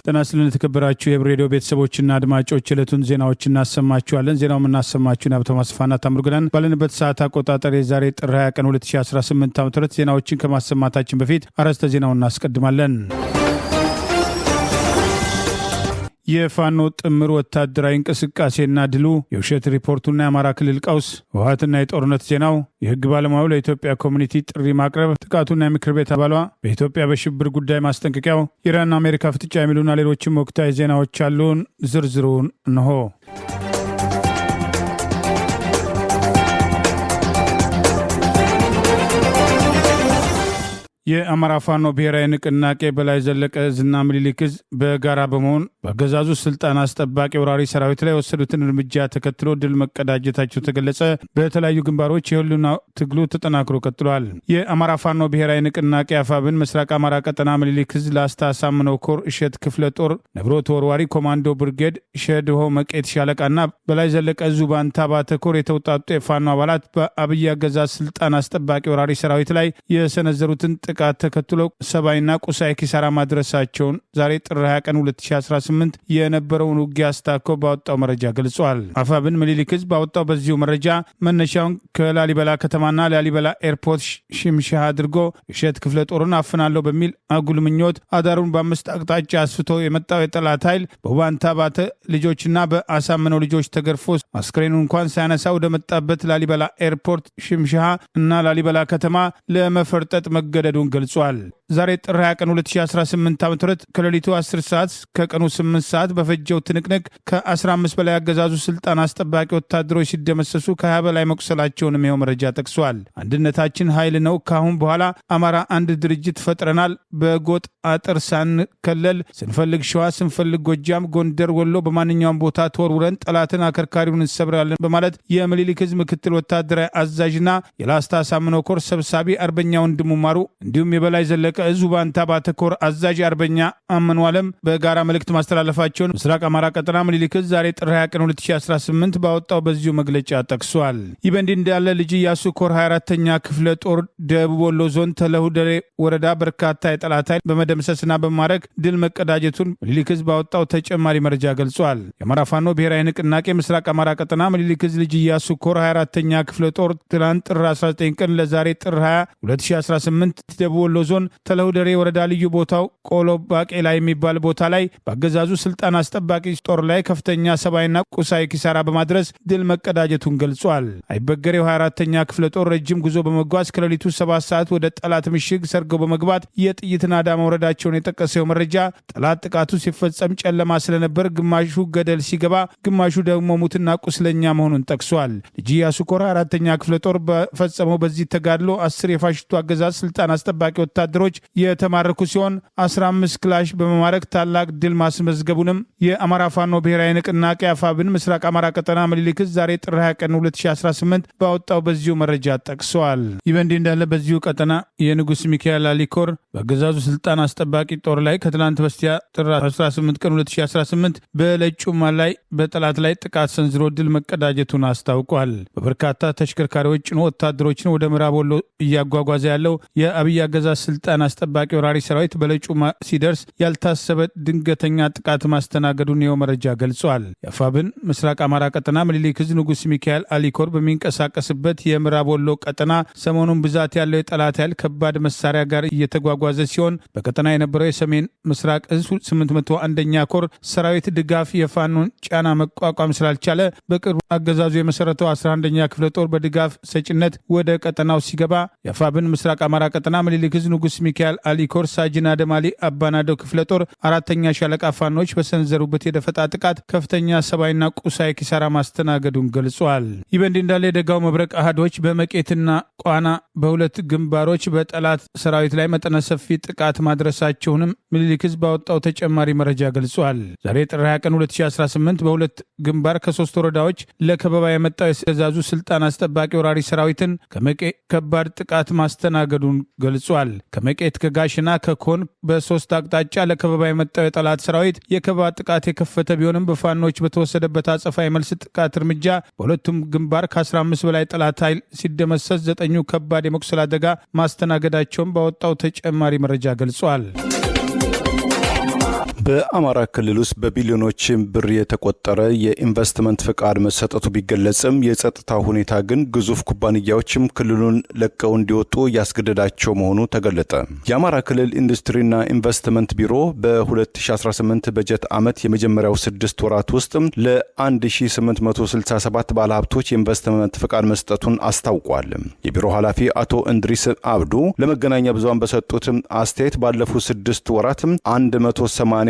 ጤና ይስጥልን የተከበራችሁ የሬዲዮ ቤተሰቦችና አድማጮች ዕለቱን ዜናዎች እናሰማችኋለን። ዜናውን እናሰማችሁን ሀብታሙ አስፋና ታምሩገናን ባለንበት ሰዓት አቆጣጠር የዛሬ ጥር 20 ቀን 2018 ዓ.ም ዜናዎችን ከማሰማታችን በፊት አርዕስተ ዜናውን እናስቀድማለን። የፋኖ ጥምር ወታደራዊ እንቅስቃሴና ድሉ፣ የውሸት ሪፖርቱና የአማራ ክልል ቀውስ፣ ህወሓትና የጦርነት ዜናው፣ የህግ ባለሙያው ለኢትዮጵያ ኮሚኒቲ ጥሪ ማቅረብ፣ ጥቃቱና የምክር ቤት አባሏ በኢትዮጵያ በሽብር ጉዳይ ማስጠንቀቂያው፣ ኢራንና አሜሪካ ፍጥጫ የሚሉና ሌሎችም ወቅታዊ ዜናዎች አሉን። ዝርዝሩን እንሆ። የአማራ ፋኖ ብሔራዊ ንቅናቄ በላይ ዘለቀ ዕዝና ምኒልክ ዕዝ በጋራ በመሆን በአገዛዙ ስልጣን አስጠባቂ ወራሪ ሰራዊት ላይ የወሰዱትን እርምጃ ተከትሎ ድል መቀዳጀታቸው ተገለጸ። በተለያዩ ግንባሮች የህልውና ትግሉ ተጠናክሮ ቀጥሏል። የአማራ ፋኖ ብሔራዊ ንቅናቄ አፋብን ምስራቅ አማራ ቀጠና ምኒልክ ዕዝ ላስታ አሳምነው ኮር እሸት ክፍለ ጦር ነብሮ ተወርዋሪ ኮማንዶ ብርጌድ ሸድሆ መቄት ሻለቃና በላይ ዘለቀ ዕዙ ባንታ ባተ ኮር የተውጣጡ የፋኖ አባላት በአብይ አገዛዝ ስልጣን አስጠባቂ ወራሪ ሰራዊት ላይ የሰነዘሩትን ጥቃት ተከትሎ ሰብአዊና ቁሳዊ ኪሳራ ማድረሳቸውን ዛሬ ጥር 20 ቀን 2018 የነበረውን ውጊያ አስታኮ ባወጣው መረጃ ገልጿል። አፋብን ምኒልክ ዕዝ ባወጣው በዚሁ መረጃ መነሻውን ከላሊበላ ከተማና ላሊበላ ኤርፖርት ሽምሻህ አድርጎ እሸት ክፍለ ጦርን አፍናለሁ በሚል አጉል ምኞት አዳሩን በአምስት አቅጣጫ አስፍቶ የመጣው የጠላት ኃይል በባንታ ባተ ልጆችና በአሳምነው ልጆች ተገርፎ አስክሬኑ እንኳን ሳያነሳ ወደ መጣበት ላሊበላ ኤርፖርት ሽምሻህ እና ላሊበላ ከተማ ለመፈርጠጥ መገደዱ ገልጿል። ዛሬ ጥር 20 ቀን 2018 ዓ.ም ከሌሊቱ 10 ሰዓት ከቀኑ 8 ሰዓት በፈጀው ትንቅንቅ ከ15 በላይ አገዛዙ ስልጣን አስጠባቂ ወታደሮች ሲደመሰሱ ከ20 በላይ መቁሰላቸውንም ይኸው መረጃ ጠቅሷል። አንድነታችን ኃይል ነው። ካሁን በኋላ አማራ አንድ ድርጅት ፈጥረናል። በጎጥ አጥር ሳንከለል ስንፈልግ ሸዋ፣ ስንፈልግ ጎጃም፣ ጎንደር፣ ወሎ በማንኛውም ቦታ ተወርውረን ጠላትን አከርካሪውን እንሰብራለን በማለት የምኒልክ ዕዝ ምክትል ወታደራዊ አዛዥና የላስታ አሳምነው ኮር ሰብሳቢ አርበኛ ወንድሙ ማሩ እንዲሁም የበላይ ዘለቀ ዕዙ ባንታ ባተ ኮር አዛዥ አርበኛ አመኑ ዓለም በጋራ መልእክት ማስተላለፋቸውን ምስራቅ አማራ ቀጠና ምኒልክ ዕዝ ዛሬ ጥር 20 ቀን 2018 ባወጣው በዚሁ መግለጫ ጠቅሷል። ይህ በእንዲህ እንዳለ ልጅ ኢያሱ ኮር 24ኛ ክፍለ ጦር ደቡብ ወሎ ዞን ተለሁደሬ ወረዳ በርካታ የጠላት ኃይል በመደምሰስና በማድረግ ድል መቀዳጀቱን ምኒልክ ዕዝ ባወጣው ተጨማሪ መረጃ ገልጿል። የአማራ ፋኖ ብሔራዊ ንቅናቄ ምስራቅ አማራ ቀጠና ምኒልክ ዕዝ ልጅ ኢያሱ ኮር 24ኛ ክፍለ ጦር ትናንት ጥር 19 ቀን ለዛሬ ጥር 20 2018 ደቡብ ወሎ ዞን ተለሁደሬ ወረዳ ልዩ ቦታው ቆሎ ባቄላ የሚባል ቦታ ላይ በአገዛዙ ስልጣን አስጠባቂ ጦር ላይ ከፍተኛ ሰብአዊና ቁሳዊ ኪሳራ በማድረስ ድል መቀዳጀቱን ገልጿል። አይበገሬው 24ኛ ክፍለ ጦር ረጅም ጉዞ በመጓዝ ከሌሊቱ 7 ሰዓት ወደ ጠላት ምሽግ ሰርገው በመግባት የጥይት ናዳ መውረዳቸውን የጠቀሰው መረጃ ጠላት ጥቃቱ ሲፈጸም ጨለማ ስለነበር ግማሹ ገደል ሲገባ፣ ግማሹ ደግሞ ሙትና ቁስለኛ መሆኑን ጠቅሷል። ልጅ ኢያሱ ኮር 4ኛ ክፍለ ጦር በፈጸመው በዚህ ተጋድሎ 10 የፋሽስቱ አገዛዝ ስልጣን አስጠባቂ ወታደሮች የተማረኩ ሲሆን 15 ክላሽ በመማረክ ታላቅ ድል ማስመዝገቡንም የአማራ ፋኖ ብሔራዊ ንቅናቄ አፋብን ምስራቅ አማራ ቀጠና ምኒልክ ዕዝ ዛሬ ጥር 20 ቀን 2018 ባወጣው በዚሁ መረጃ ጠቅሷል። ይህ በእንዲህ እንዳለ በዚሁ ቀጠና የንጉስ ሚካኤል አሊኮር በአገዛዙ ስልጣን አስጠባቂ ጦር ላይ ከትላንት በስቲያ ጥር 18 ቀን 2018 በለጩማ ላይ በጠላት ላይ ጥቃት ሰንዝሮ ድል መቀዳጀቱን አስታውቋል። በበርካታ ተሽከርካሪዎች ጭኖ ወታደሮችን ወደ ምዕራብ ወሎ እያጓጓዘ ያለው የአብይ አገዛዝ ስልጣን አስጠባቂ ወራሪ ሰራዊት በለጩማ ሲደርስ ያልታሰበ ድንገተኛ ጥቃት ማስተናገዱን ይኸው መረጃ ገልጿል። የአፋብን ምስራቅ አማራ ቀጠና ምኒልክ ዕዝ ንጉስ ሚካኤል አሊኮር በሚንቀሳቀስበት የምዕራብ ወሎ ቀጠና ሰሞኑን ብዛት ያለው የጠላት ኃይል ከባድ መሳሪያ ጋር እየተጓጓዘ ሲሆን በቀጠና የነበረው የሰሜን ምስራቅ ዕዝ 801ኛ ኮር ሰራዊት ድጋፍ የፋኖን ጫና መቋቋም ስላልቻለ በቅርቡ አገዛዙ የመሰረተው 11ኛ ክፍለ ጦር በድጋፍ ሰጭነት ወደ ቀጠናው ሲገባ የአፋብን ምስራቅ አማራ ቀጠና ምኒልክ ዕዝ ንጉስ ሚካኤል አሊኮር ሳጅን አደማሊ አባናደው ክፍለ ጦር 4ኛ ሻለቃ ፋኖች በሰነዘሩበት የደፈጣ ጥቃት ከፍተኛ ሰብአዊና ቁሳዊ ኪሳራ ማስተናገዱን ገልጿል። ይህ በእንዲህ እንዳለ የደጋው መብረቅ አሃዶች በመቄትና ቋና በሁለት ግንባሮች በጠላት ሰራዊት ላይ መጠነ ሰፊ ጥቃት ማድረሳቸውንም ምኒልክ ዕዝ ባወጣው ተጨማሪ መረጃ ገልጿል። ዛሬ ጥር 20 ቀን 2018 በሁለት ግንባር ከ3 ወረዳዎች ለከበባ የመጣው የገዛዙ ስልጣን አስጠባቂ ወራሪ ሰራዊትን ከመቄ ከባድ ጥቃት ማስተናገዱን ገልጿል። ከመቄት ከጋሽና ከኮን በ3 አቅጣጫ ለከበባ የመጣው የጠላት ሰራዊት የከበባ ጥቃት የከፈተ ቢሆንም በፋኖች በተወሰደበት አጸፋ የመልስ ጥቃት እርምጃ በሁለቱም ግንባር ከ15 በላይ ጠላት ኃይል ሲደመሰስ 9 ከባድ የመቁሰል አደጋ ማስተናገዳቸውን ባወጣው ተጨማሪ መረጃ ገልጿል። በአማራ ክልል ውስጥ በቢሊዮኖች ብር የተቆጠረ የኢንቨስትመንት ፍቃድ መሰጠቱ ቢገለጽም የጸጥታ ሁኔታ ግን ግዙፍ ኩባንያዎችም ክልሉን ለቀው እንዲወጡ ያስገደዳቸው መሆኑ ተገለጠ። የአማራ ክልል ኢንዱስትሪና ኢንቨስትመንት ቢሮ በ2018 በጀት ዓመት የመጀመሪያው 6 ወራት ውስጥ ለ1867 ባለሀብቶች የኢንቨስትመንት ፍቃድ መስጠቱን አስታውቋል። የቢሮ ኃላፊ አቶ እንድሪስ አብዱ ለመገናኛ ብዙሃን በሰጡት አስተያየት ባለፉት 6 ወራት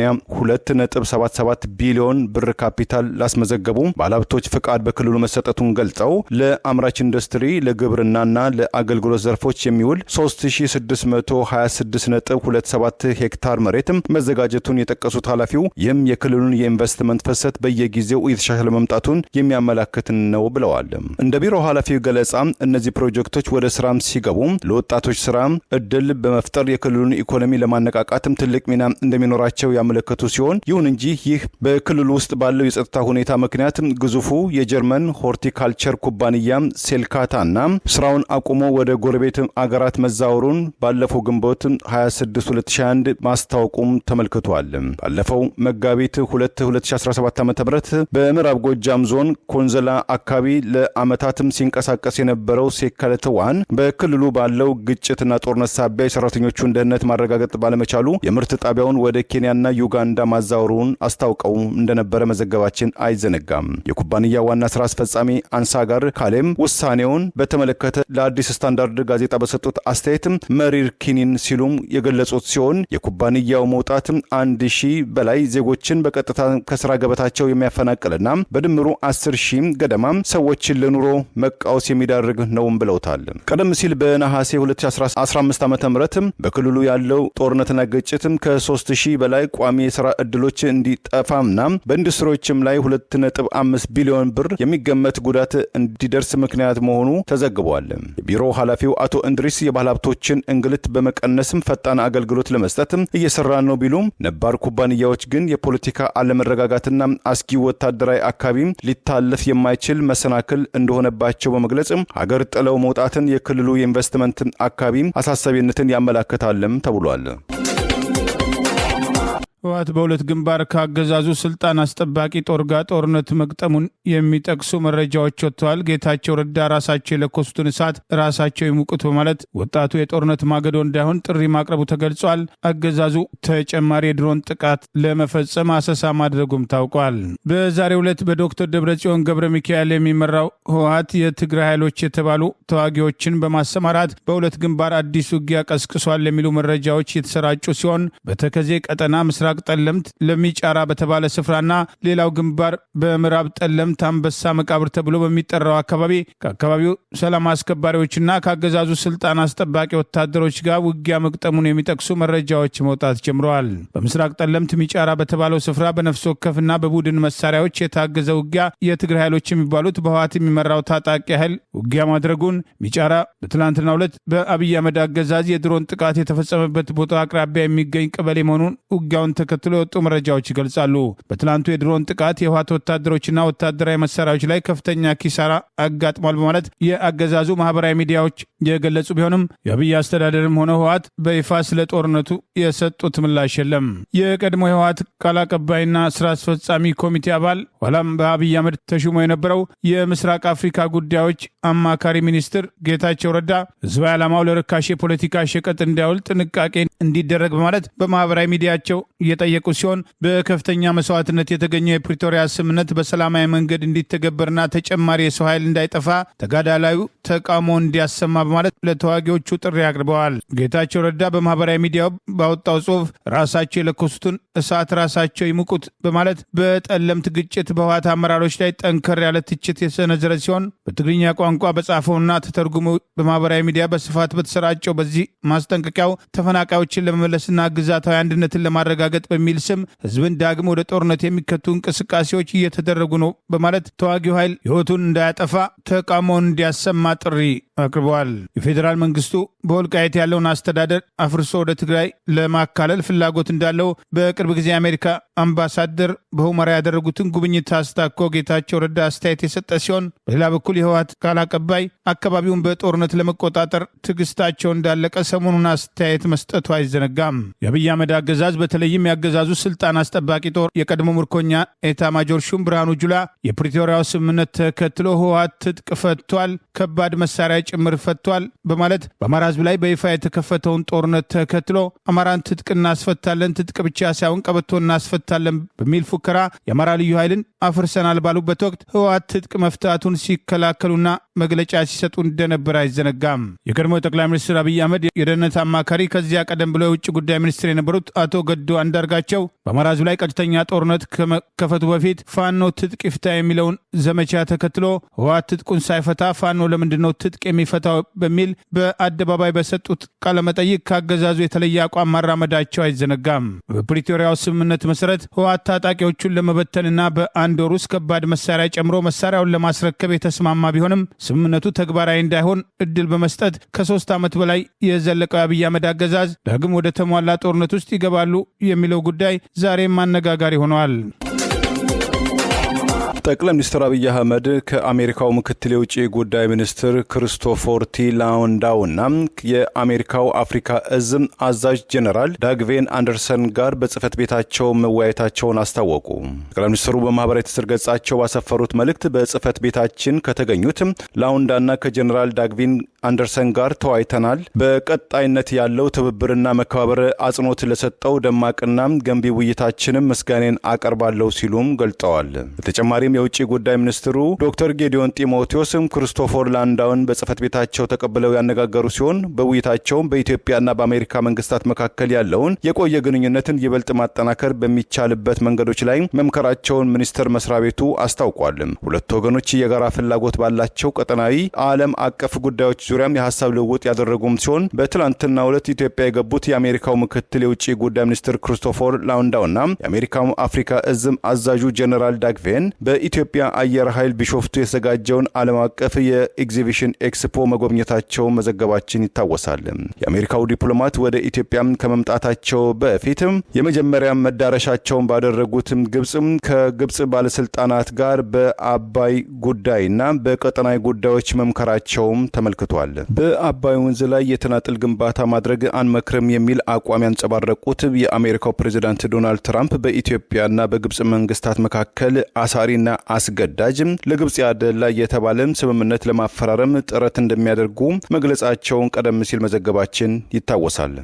2.77 ቢሊዮን ብር ካፒታል ላስመዘገቡ ባለሀብቶች ፍቃድ በክልሉ መሰጠቱን ገልጸው ለአምራች ኢንዱስትሪ፣ ለግብርናና ለአገልግሎት ዘርፎች የሚውል 3626.27 ሄክታር መሬት መዘጋጀቱን የጠቀሱት ኃላፊው ይህም የክልሉን የኢንቨስትመንት ፍሰት በየጊዜው እየተሻሻለ መምጣቱን የሚያመላክት ነው ብለዋል። እንደ ቢሮ ኃላፊው ገለጻ እነዚህ ፕሮጀክቶች ወደ ስራም ሲገቡ ለወጣቶች ስራ እድል በመፍጠር የክልሉን ኢኮኖሚ ለማነቃቃትም ትልቅ ሚና እንደሚኖራቸው ያመለከቱ ሲሆን ይሁን እንጂ ይህ በክልሉ ውስጥ ባለው የጸጥታ ሁኔታ ምክንያት ግዙፉ የጀርመን ሆርቲካልቸር ኩባንያ ሴልካታና ስራውን አቁሞ ወደ ጎረቤት አገራት መዛወሩን ባለፈው ግንቦት 26 2021 ማስታወቁም ተመልክቷል። ባለፈው መጋቢት 2017 ዓ.ም በምዕራብ ጎጃም ዞን ኮንዘላ አካባቢ ለአመታትም ሲንቀሳቀስ የነበረው ሴካለተዋን በክልሉ ባለው ግጭትና ጦርነት ሳቢያ የሰራተኞቹን ደህንነት ማረጋገጥ ባለመቻሉ የምርት ጣቢያውን ወደ ኬንያና ዩጋንዳ ማዛወሩን አስታውቀው እንደነበረ መዘገባችን አይዘነጋም። የኩባንያ ዋና ስራ አስፈጻሚ አንሳጋር ካሌም ውሳኔውን በተመለከተ ለአዲስ ስታንዳርድ ጋዜጣ በሰጡት አስተያየት መሪር ኪኒን ሲሉም የገለጹት ሲሆን የኩባንያው መውጣት 1000 በላይ ዜጎችን በቀጥታ ከስራ ገበታቸው የሚያፈናቅልና በድምሩ 10,000 ገደማ ሰዎችን ለኑሮ መቃወስ የሚዳርግ ነውም ብለውታል። ቀደም ሲል በነሐሴ 2015 ዓ.ም በክልሉ ያለው ጦርነትና ግጭትም ከ3000 በላይ ቋሚ የሥራ ዕድሎች እንዲጠፋና በኢንዱስትሪዎችም ላይ 2.5 ቢሊዮን ብር የሚገመት ጉዳት እንዲደርስ ምክንያት መሆኑ ተዘግቧል። የቢሮው ኃላፊው አቶ እንድሪስ የባለሀብቶችን እንግልት በመቀነስም ፈጣን አገልግሎት ለመስጠት እየሰራ ነው ቢሉም ነባር ኩባንያዎች ግን የፖለቲካ አለመረጋጋትና አስጊ ወታደራዊ አካባቢ ሊታለፍ የማይችል መሰናክል እንደሆነባቸው በመግለጽ ሀገር ጥለው መውጣትን የክልሉ የኢንቨስትመንት አካባቢ አሳሳቢነትን ያመላክታልም ተብሏል። ህወሓት በሁለት ግንባር ካገዛዙ ስልጣን አስጠባቂ ጦር ጋር ጦርነት መግጠሙን የሚጠቅሱ መረጃዎች ወጥተዋል። ጌታቸው ረዳ ራሳቸው የለኮሱትን እሳት ራሳቸው ይሙቁት በማለት ወጣቱ የጦርነት ማገዶ እንዳይሆን ጥሪ ማቅረቡ ተገልጿል። አገዛዙ ተጨማሪ የድሮን ጥቃት ለመፈጸም አሰሳ ማድረጉም ታውቋል። በዛሬው ዕለት በዶክተር ደብረጽዮን ገብረ ሚካኤል የሚመራው ህወሓት የትግራይ ኃይሎች የተባሉ ተዋጊዎችን በማሰማራት በሁለት ግንባር አዲስ ውጊያ ቀስቅሷል የሚሉ መረጃዎች የተሰራጩ ሲሆን በተከዜ ቀጠና ምስራቅ ጠለምት ለሚጫራ በተባለ ስፍራና ሌላው ግንባር በምዕራብ ጠለምት አንበሳ መቃብር ተብሎ በሚጠራው አካባቢ ከአካባቢው ሰላም አስከባሪዎችና ከአገዛዙ ስልጣን አስጠባቂ ወታደሮች ጋር ውጊያ መቅጠሙን የሚጠቅሱ መረጃዎች መውጣት ጀምረዋል። በምስራቅ ጠለምት ሚጫራ በተባለው ስፍራ በነፍስ ወከፍና በቡድን መሳሪያዎች የታገዘ ውጊያ የትግራይ ኃይሎች የሚባሉት በህወሓት የሚመራው ታጣቂ ኃይል ውጊያ ማድረጉን ሚጫራ በትላንትናው ዕለት በአብይ አህመድ አገዛዝ የድሮን ጥቃት የተፈጸመበት ቦታ አቅራቢያ የሚገኝ ቀበሌ መሆኑን ውጊያውን ተከትሎ የወጡ መረጃዎች ይገልጻሉ። በትላንቱ የድሮን ጥቃት የህወሓት ወታደሮችና ወታደራዊ መሳሪያዎች ላይ ከፍተኛ ኪሳራ አጋጥሟል በማለት የአገዛዙ ማህበራዊ ሚዲያዎች የገለጹ ቢሆንም የአብይ አስተዳደርም ሆነ ህወሓት በይፋ ስለ ጦርነቱ የሰጡት ምላሽ የለም። የቀድሞ የህወሓት ቃል አቀባይና ስራ አስፈጻሚ ኮሚቴ አባል ኋላም በአብይ አህመድ ተሹሞ የነበረው የምስራቅ አፍሪካ ጉዳዮች አማካሪ ሚኒስትር ጌታቸው ረዳ ህዝባዊ ዓላማው ለርካሽ የፖለቲካ ሸቀጥ እንዳይውል ጥንቃቄ እንዲደረግ በማለት በማህበራዊ ሚዲያቸው እየጠየቁ ሲሆን በከፍተኛ መስዋዕትነት የተገኘው የፕሪቶሪያ ስምምነት በሰላማዊ መንገድ እንዲተገበርና ተጨማሪ የሰው ኃይል እንዳይጠፋ ተጋዳላዩ ተቃውሞ እንዲያሰማ በማለት ለተዋጊዎቹ ጥሪ አቅርበዋል። ጌታቸው ረዳ በማህበራዊ ሚዲያው ባወጣው ጽሑፍ ራሳቸው የለኮሱትን እሳት ራሳቸው ይሙቁት በማለት በጠለምት ግጭት በህወሓት አመራሮች ላይ ጠንከር ያለ ትችት የሰነዘረ ሲሆን በትግርኛ ቋንቋ በጻፈውና ተተርጉሞ በማህበራዊ ሚዲያ በስፋት በተሰራጨው በዚህ ማስጠንቀቂያው ተፈናቃዮችን ለመመለስና ግዛታዊ አንድነትን ለማረጋገጥ በሚል ስም ህዝብን ዳግም ወደ ጦርነት የሚከቱ እንቅስቃሴዎች እየተደረጉ ነው በማለት ተዋጊው ኃይል ህይወቱን እንዳያጠፋ ተቃውሞውን እንዲያሰማ ጥሪ አቅርበዋል። የፌዴራል መንግስቱ በወልቃይት ያለውን አስተዳደር አፍርሶ ወደ ትግራይ ለማካለል ፍላጎት እንዳለው በቅርብ ጊዜ የአሜሪካ አምባሳደር በሁመራ ያደረጉትን ጉብኝት አስታኮ ጌታቸው ረዳ አስተያየት የሰጠ ሲሆን በሌላ በኩል የህወሓት ቃል አቀባይ አካባቢውን በጦርነት ለመቆጣጠር ትዕግስታቸው እንዳለቀ ሰሞኑን አስተያየት መስጠቱ አይዘነጋም። የአብይ አህመድ አገዛዝ በተለይም የአገዛዙ ስልጣን አስጠባቂ ጦር የቀድሞ ምርኮኛ ኤታ ማጆር ሹም ብርሃኑ ጁላ የፕሪቶሪያው ስምምነት ተከትሎ ህወሓት ትጥቅ ፈቷል፣ ከባድ መሳሪያ ጭምር ፈቷል በማለት በአማራ ህዝብ ላይ በይፋ የተከፈተውን ጦርነት ተከትሎ አማራን ትጥቅ እናስፈታለን፣ ትጥቅ ብቻ ሳይሆን ቀበቶ እናስፈታለን በሚል ፉከራ የአማራ ልዩ ኃይልን አፍርሰናል ባሉበት ወቅት ህወሓት ትጥቅ መፍታቱን ሲከላከሉና መግለጫ ሲሰጡ እንደነበር አይዘነጋም። የቀድሞው ጠቅላይ ሚኒስትር አብይ አህመድ የደህንነት አማካሪ ከዚያ ቀደም ብለው የውጭ ጉዳይ ሚኒስትር የነበሩት አቶ ገዱ አንዳርጋቸው በአማራ ህዝብ ላይ ቀጥተኛ ጦርነት ከመከፈቱ በፊት ፋኖ ትጥቅ ይፍታ የሚለውን ዘመቻ ተከትሎ ህወሓት ትጥቁን ሳይፈታ ፋኖ ለምንድነው ትጥቅ የሚፈታው በሚል በአደባባይ በሰጡት ቃለመጠይቅ ካገዛዙ የተለየ አቋም ማራመዳቸው አይዘነጋም። በፕሪቶሪያው ስምምነት መሰረት ህወሓት ታጣቂዎቹን ለመበተንና በአንድ ወር ውስጥ ከባድ መሳሪያ ጨምሮ መሳሪያውን ለማስረከብ የተስማማ ቢሆንም ስምምነቱ ተግባራዊ እንዳይሆን እድል በመስጠት ከ3 ዓመት በላይ የዘለቀው የአብይ አህመድ አገዛዝ ዳግም ወደ ተሟላ ጦርነት ውስጥ ይገባሉ የሚለው ጉዳይ ዛሬም አነጋጋሪ ሆነዋል። ጠቅላይ ሚኒስትር አብይ አህመድ ከአሜሪካው ምክትል የውጭ ጉዳይ ሚኒስትር ክሪስቶፈር ቲ ላውንዳውና የአሜሪካው አፍሪካ እዝ አዛዥ ጄኔራል ዳግቬን አንደርሰን ጋር በጽህፈት ቤታቸው መወያየታቸውን አስታወቁ። ጠቅላይ ሚኒስትሩ በማህበራዊ ትስስር ገጻቸው ባሰፈሩት መልእክት በጽህፈት ቤታችን ከተገኙት ላውንዳና ከጄኔራል ዳግቬን አንደርሰን ጋር ተወያይተናል። በቀጣይነት ያለው ትብብርና መከባበር አጽንኦት ለሰጠው ደማቅና ገንቢ ውይይታችንም ምስጋኔን አቀርባለሁ ሲሉም ገልጠዋል። በተጨማሪም የውጭ ጉዳይ ሚኒስትሩ ዶክተር ጌዲዮን ጢሞቴዎስም ክሪስቶፈር ላንዳውን በጽህፈት ቤታቸው ተቀብለው ያነጋገሩ ሲሆን በውይይታቸውም በኢትዮጵያና በአሜሪካ መንግስታት መካከል ያለውን የቆየ ግንኙነትን ይበልጥ ማጠናከር በሚቻልበት መንገዶች ላይ መምከራቸውን ሚኒስቴር መስሪያ ቤቱ አስታውቋል። ሁለቱ ወገኖች የጋራ ፍላጎት ባላቸው ቀጠናዊ ዓለም አቀፍ ጉዳዮች ዙሪያም የሐሳብ ልውውጥ ያደረጉም ሲሆን በትላንትናው ዕለት ኢትዮጵያ የገቡት የአሜሪካው ምክትል የውጭ ጉዳይ ሚኒስትር ክሪስቶፈር ላንዳውና የአሜሪካው አፍሪካ እዝም አዛዡ ጄኔራል ዳግቬን በኢትዮጵያ አየር ኃይል ቢሾፍቱ የተዘጋጀውን ዓለም አቀፍ የኤግዚቢሽን ኤክስፖ መጎብኘታቸው መዘገባችን ይታወሳል። የአሜሪካው ዲፕሎማት ወደ ኢትዮጵያ ከመምጣታቸው በፊት የመጀመሪያ መዳረሻቸውን ባደረጉት ከግብጽ ባለስልጣናት ጋር በአባይ ጉዳይና በቀጠናዊ ጉዳዮች መምከራቸውም ተመልክቷል። በአባይ ወንዝ ላይ የተናጥል ግንባታ ማድረግ አንመክርም የሚል አቋም ያንጸባረቁት የአሜሪካው ፕሬዝዳንት ዶናልድ ትራምፕ በኢትዮጵያና በግብጽ መንግስታት መካከል አሳሪና አስገዳጅ ለግብጽ ያደላ የተባለም ስምምነት ለማፈራረም ጥረት እንደሚያደርጉ መግለጻቸውን ቀደም ሲል መዘገባችን ይታወሳል።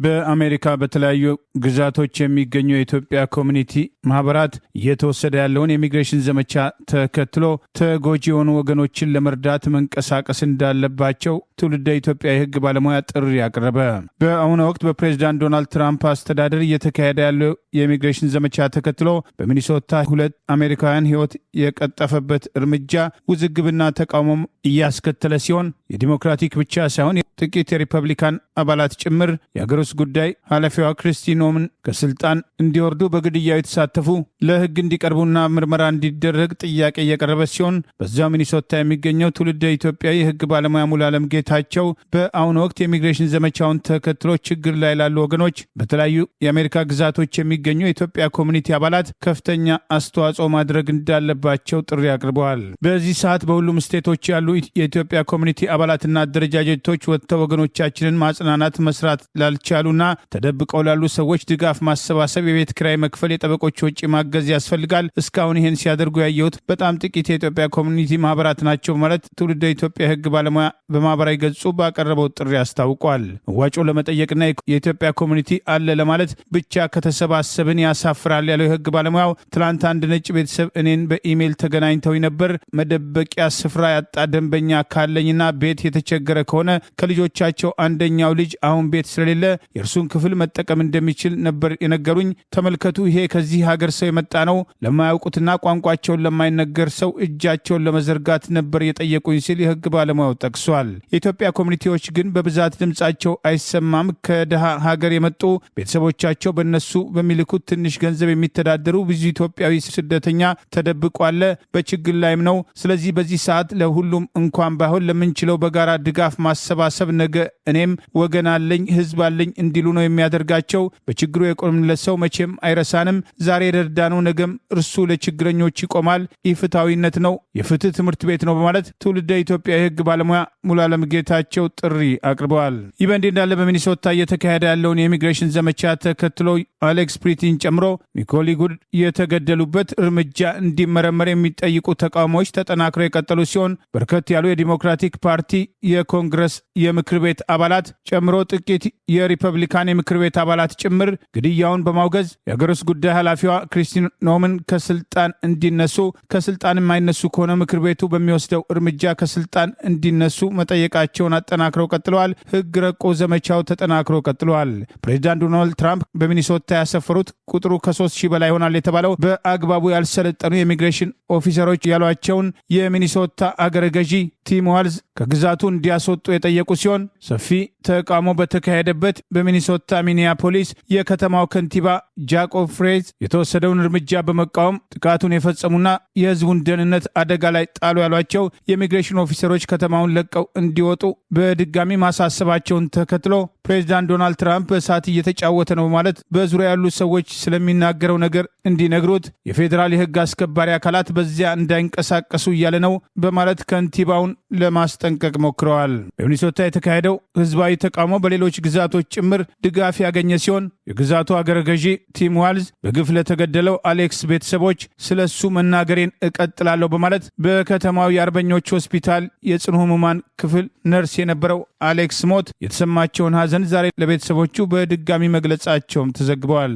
በአሜሪካ በተለያዩ ግዛቶች የሚገኙ የኢትዮጵያ ኮሚኒቲ ማህበራት እየተወሰደ ያለውን የኢሚግሬሽን ዘመቻ ተከትሎ ተጎጂ የሆኑ ወገኖችን ለመርዳት መንቀሳቀስ እንዳለባቸው ትውልደ ኢትዮጵያ የህግ ባለሙያ ጥሪ ያቀረበ። በአሁኑ ወቅት በፕሬዝዳንት ዶናልድ ትራምፕ አስተዳደር እየተካሄደ ያለው የኢሚግሬሽን ዘመቻ ተከትሎ በሚኒሶታ 2 አሜሪካውያን ህይወት የቀጠፈበት እርምጃ ውዝግብና ተቃውሞም እያስከተለ ሲሆን የዲሞክራቲክ ብቻ ሳይሆን ጥቂት የሪፐብሊካን አባላት ጭምር የአገር ውስጥ ጉዳይ ኃላፊዋ ክሪስቲ ኖምን ከስልጣን እንዲወርዱ በግድያው የተሳተፉ ለህግ እንዲቀርቡና ምርመራ እንዲደረግ ጥያቄ እየቀረበ ሲሆን በዛው ሚኒሶታ የሚገኘው ትውልደ ኢትዮጵያ የህግ ባለሙያ ሙሉዓለም ጌታቸው በአሁኑ ወቅት የኢሚግሬሽን ዘመቻውን ተከትሎ ችግር ላይ ላሉ ወገኖች በተለያዩ የአሜሪካ ግዛቶች የሚገኙ የኢትዮጵያ ኮሚኒቲ አባላት ከፍተኛ አስተዋጽኦ ማድረግ እንዳለባቸው ጥሪ አቅርበዋል። በዚህ ሰዓት በሁሉም ስቴቶች ያሉ የኢትዮጵያ ኮሚኒቲ አባላትና አደረጃጀቶች ወጥተው ወገኖቻችንን ማጽናናት መስራት ላልቻሉና ተደብቀው ላሉ ሰዎች ድጋፍ ማሰባሰብ፣ የቤት ኪራይ መክፈል፣ የጠበቆች ወጪ ማገዝ ያስፈልጋል። እስካሁን ይህን ሲያደርጉ ያየሁት በጣም ጥቂት የኢትዮጵያ ኮሚኒቲ ማህበራት ናቸው ማለት ትውልደ ኢትዮጵያ የህግ ባለሙያ በማህበራዊ ገጹ ባቀረበው ጥሪ አስታውቋል። መዋጮ ለመጠየቅና የኢትዮጵያ ኮሚኒቲ አለ ለማለት ብቻ ከተሰባሰብን ያሳፍራል ያለው የህግ ባለሙያው ትላንት አንድ ነጭ ቤተሰብ እኔን በኢሜይል ተገናኝተው ነበር። መደበቂያ ስፍራ ያጣ ደንበኛ ካለኝና ቤት የተቸገረ ከሆነ ከልጆቻቸው አንደኛው ልጅ አሁን ቤት ስለሌለ የእርሱን ክፍል መጠቀም እንደሚችል ነበር የነገሩኝ። ተመልከቱ፣ ይሄ ከዚህ ሀገር ሰው የመጣ ነው። ለማያውቁትና ቋንቋቸውን ለማይነገር ሰው እጃቸውን ለመዘርጋት ነበር የጠየቁኝ ሲል የህግ ባለሙያው ጠቅሷል። የኢትዮጵያ ኮሚኒቲዎች ግን በብዛት ድምጻቸው አይሰማም። ከድሃ ሀገር የመጡ ቤተሰቦቻቸው በነሱ በሚልኩት ትንሽ ገንዘብ የሚተዳደሩ ብዙ ኢትዮጵያዊ ስደተኛ ተደብቋል፣ በችግር ላይም ነው። ስለዚህ በዚህ ሰዓት ለሁሉም እንኳን ባይሆን ለምንችለው በጋራ ድጋፍ ማሰባሰብ ማሰብ ነገ እኔም ወገን አለኝ ህዝብ አለኝ እንዲሉ ነው የሚያደርጋቸው። በችግሩ የቆምለት ሰው መቼም አይረሳንም። ዛሬ የረዳነው ነገም እርሱ ለችግረኞች ይቆማል። ኢፍትሐዊነት ነው፣ የፍትህ ትምህርት ቤት ነው በማለት ትውልደ ኢትዮጵያ የህግ ባለሙያ ሙሉዓለም ጌታቸው ጥሪ አቅርበዋል። ይህ በእንዲህ እንዳለ በሚኒሶታ እየተካሄደ ያለውን የኢሚግሬሽን ዘመቻ ተከትሎ አሌክስ ፕሪቲን ጨምሮ ኒኮሊ ጉድ የተገደሉበት እርምጃ እንዲመረመር የሚጠይቁ ተቃውሞዎች ተጠናክረው የቀጠሉ ሲሆን በርከት ያሉ የዲሞክራቲክ ፓርቲ የኮንግረስ የምክር ቤት አባላት ጨምሮ ጥቂት የሪፐብሊካን የምክር ቤት አባላት ጭምር ግድያውን በማውገዝ የአገር ውስጥ ጉዳይ ኃላፊዋ ክሪስቲን ኖምን ከስልጣን እንዲነሱ፣ ከስልጣን የማይነሱ ከሆነ ምክር ቤቱ በሚወስደው እርምጃ ከስልጣን እንዲነሱ መጠየቃቸውን አጠናክረው ቀጥለዋል። ህግ ረቆ ዘመቻው ተጠናክሮ ቀጥለዋል። ፕሬዚዳንት ዶናልድ ትራምፕ በሚኒሶታ ያሰፈሩት ቁጥሩ ከ3000 በላይ ይሆናል የተባለው በአግባቡ ያልሰለጠኑ የኢሚግሬሽን ኦፊሰሮች ያሏቸውን የሚኒሶታ አገረ ገዢ ቲም ዋልዝ ከግዛቱ እንዲያስወጡ የጠየቁ ሲሆን ሰፊ ተቃውሞ በተካሄደበት በሚኒሶታ ሚኒያፖሊስ የከተማው ከንቲባ ጃኮብ ፍሬዝ የተወሰደውን እርምጃ በመቃወም ጥቃቱን የፈጸሙና የህዝቡን ደህንነት አደጋ ላይ ጣሉ ያሏቸው የኢሚግሬሽን ኦፊሰሮች ከተማውን ለቀው እንዲወጡ በድጋሚ ማሳሰባቸውን ተከትሎ ፕሬዚዳንት ዶናልድ ትራምፕ በእሳት እየተጫወተ ነው በማለት በዙሪያ ያሉ ሰዎች ስለሚናገረው ነገር እንዲነግሩት የፌዴራል የህግ አስከባሪ አካላት በዚያ እንዳይንቀሳቀሱ እያለ ነው በማለት ከንቲባውን ለማስጠንቀቅ ሞክረዋል። በሚኒሶታ የተካሄደው ህዝባዊ ተቃውሞ በሌሎች ግዛቶች ጭምር ድጋፍ ያገኘ ሲሆን የግዛቱ አገረ ገዢ ቲም ዋልዝ በግፍ ለተገደለው አሌክስ ቤተሰቦች ስለሱ መናገሬን እቀጥላለሁ በማለት በከተማው የአርበኞች ሆስፒታል የጽኑ ህሙማን ክፍል ነርስ የነበረው አሌክስ ሞት የተሰማቸውን ሐዘን ዛሬ ለቤተሰቦቹ በድጋሚ መግለጻቸውም ተዘግበዋል።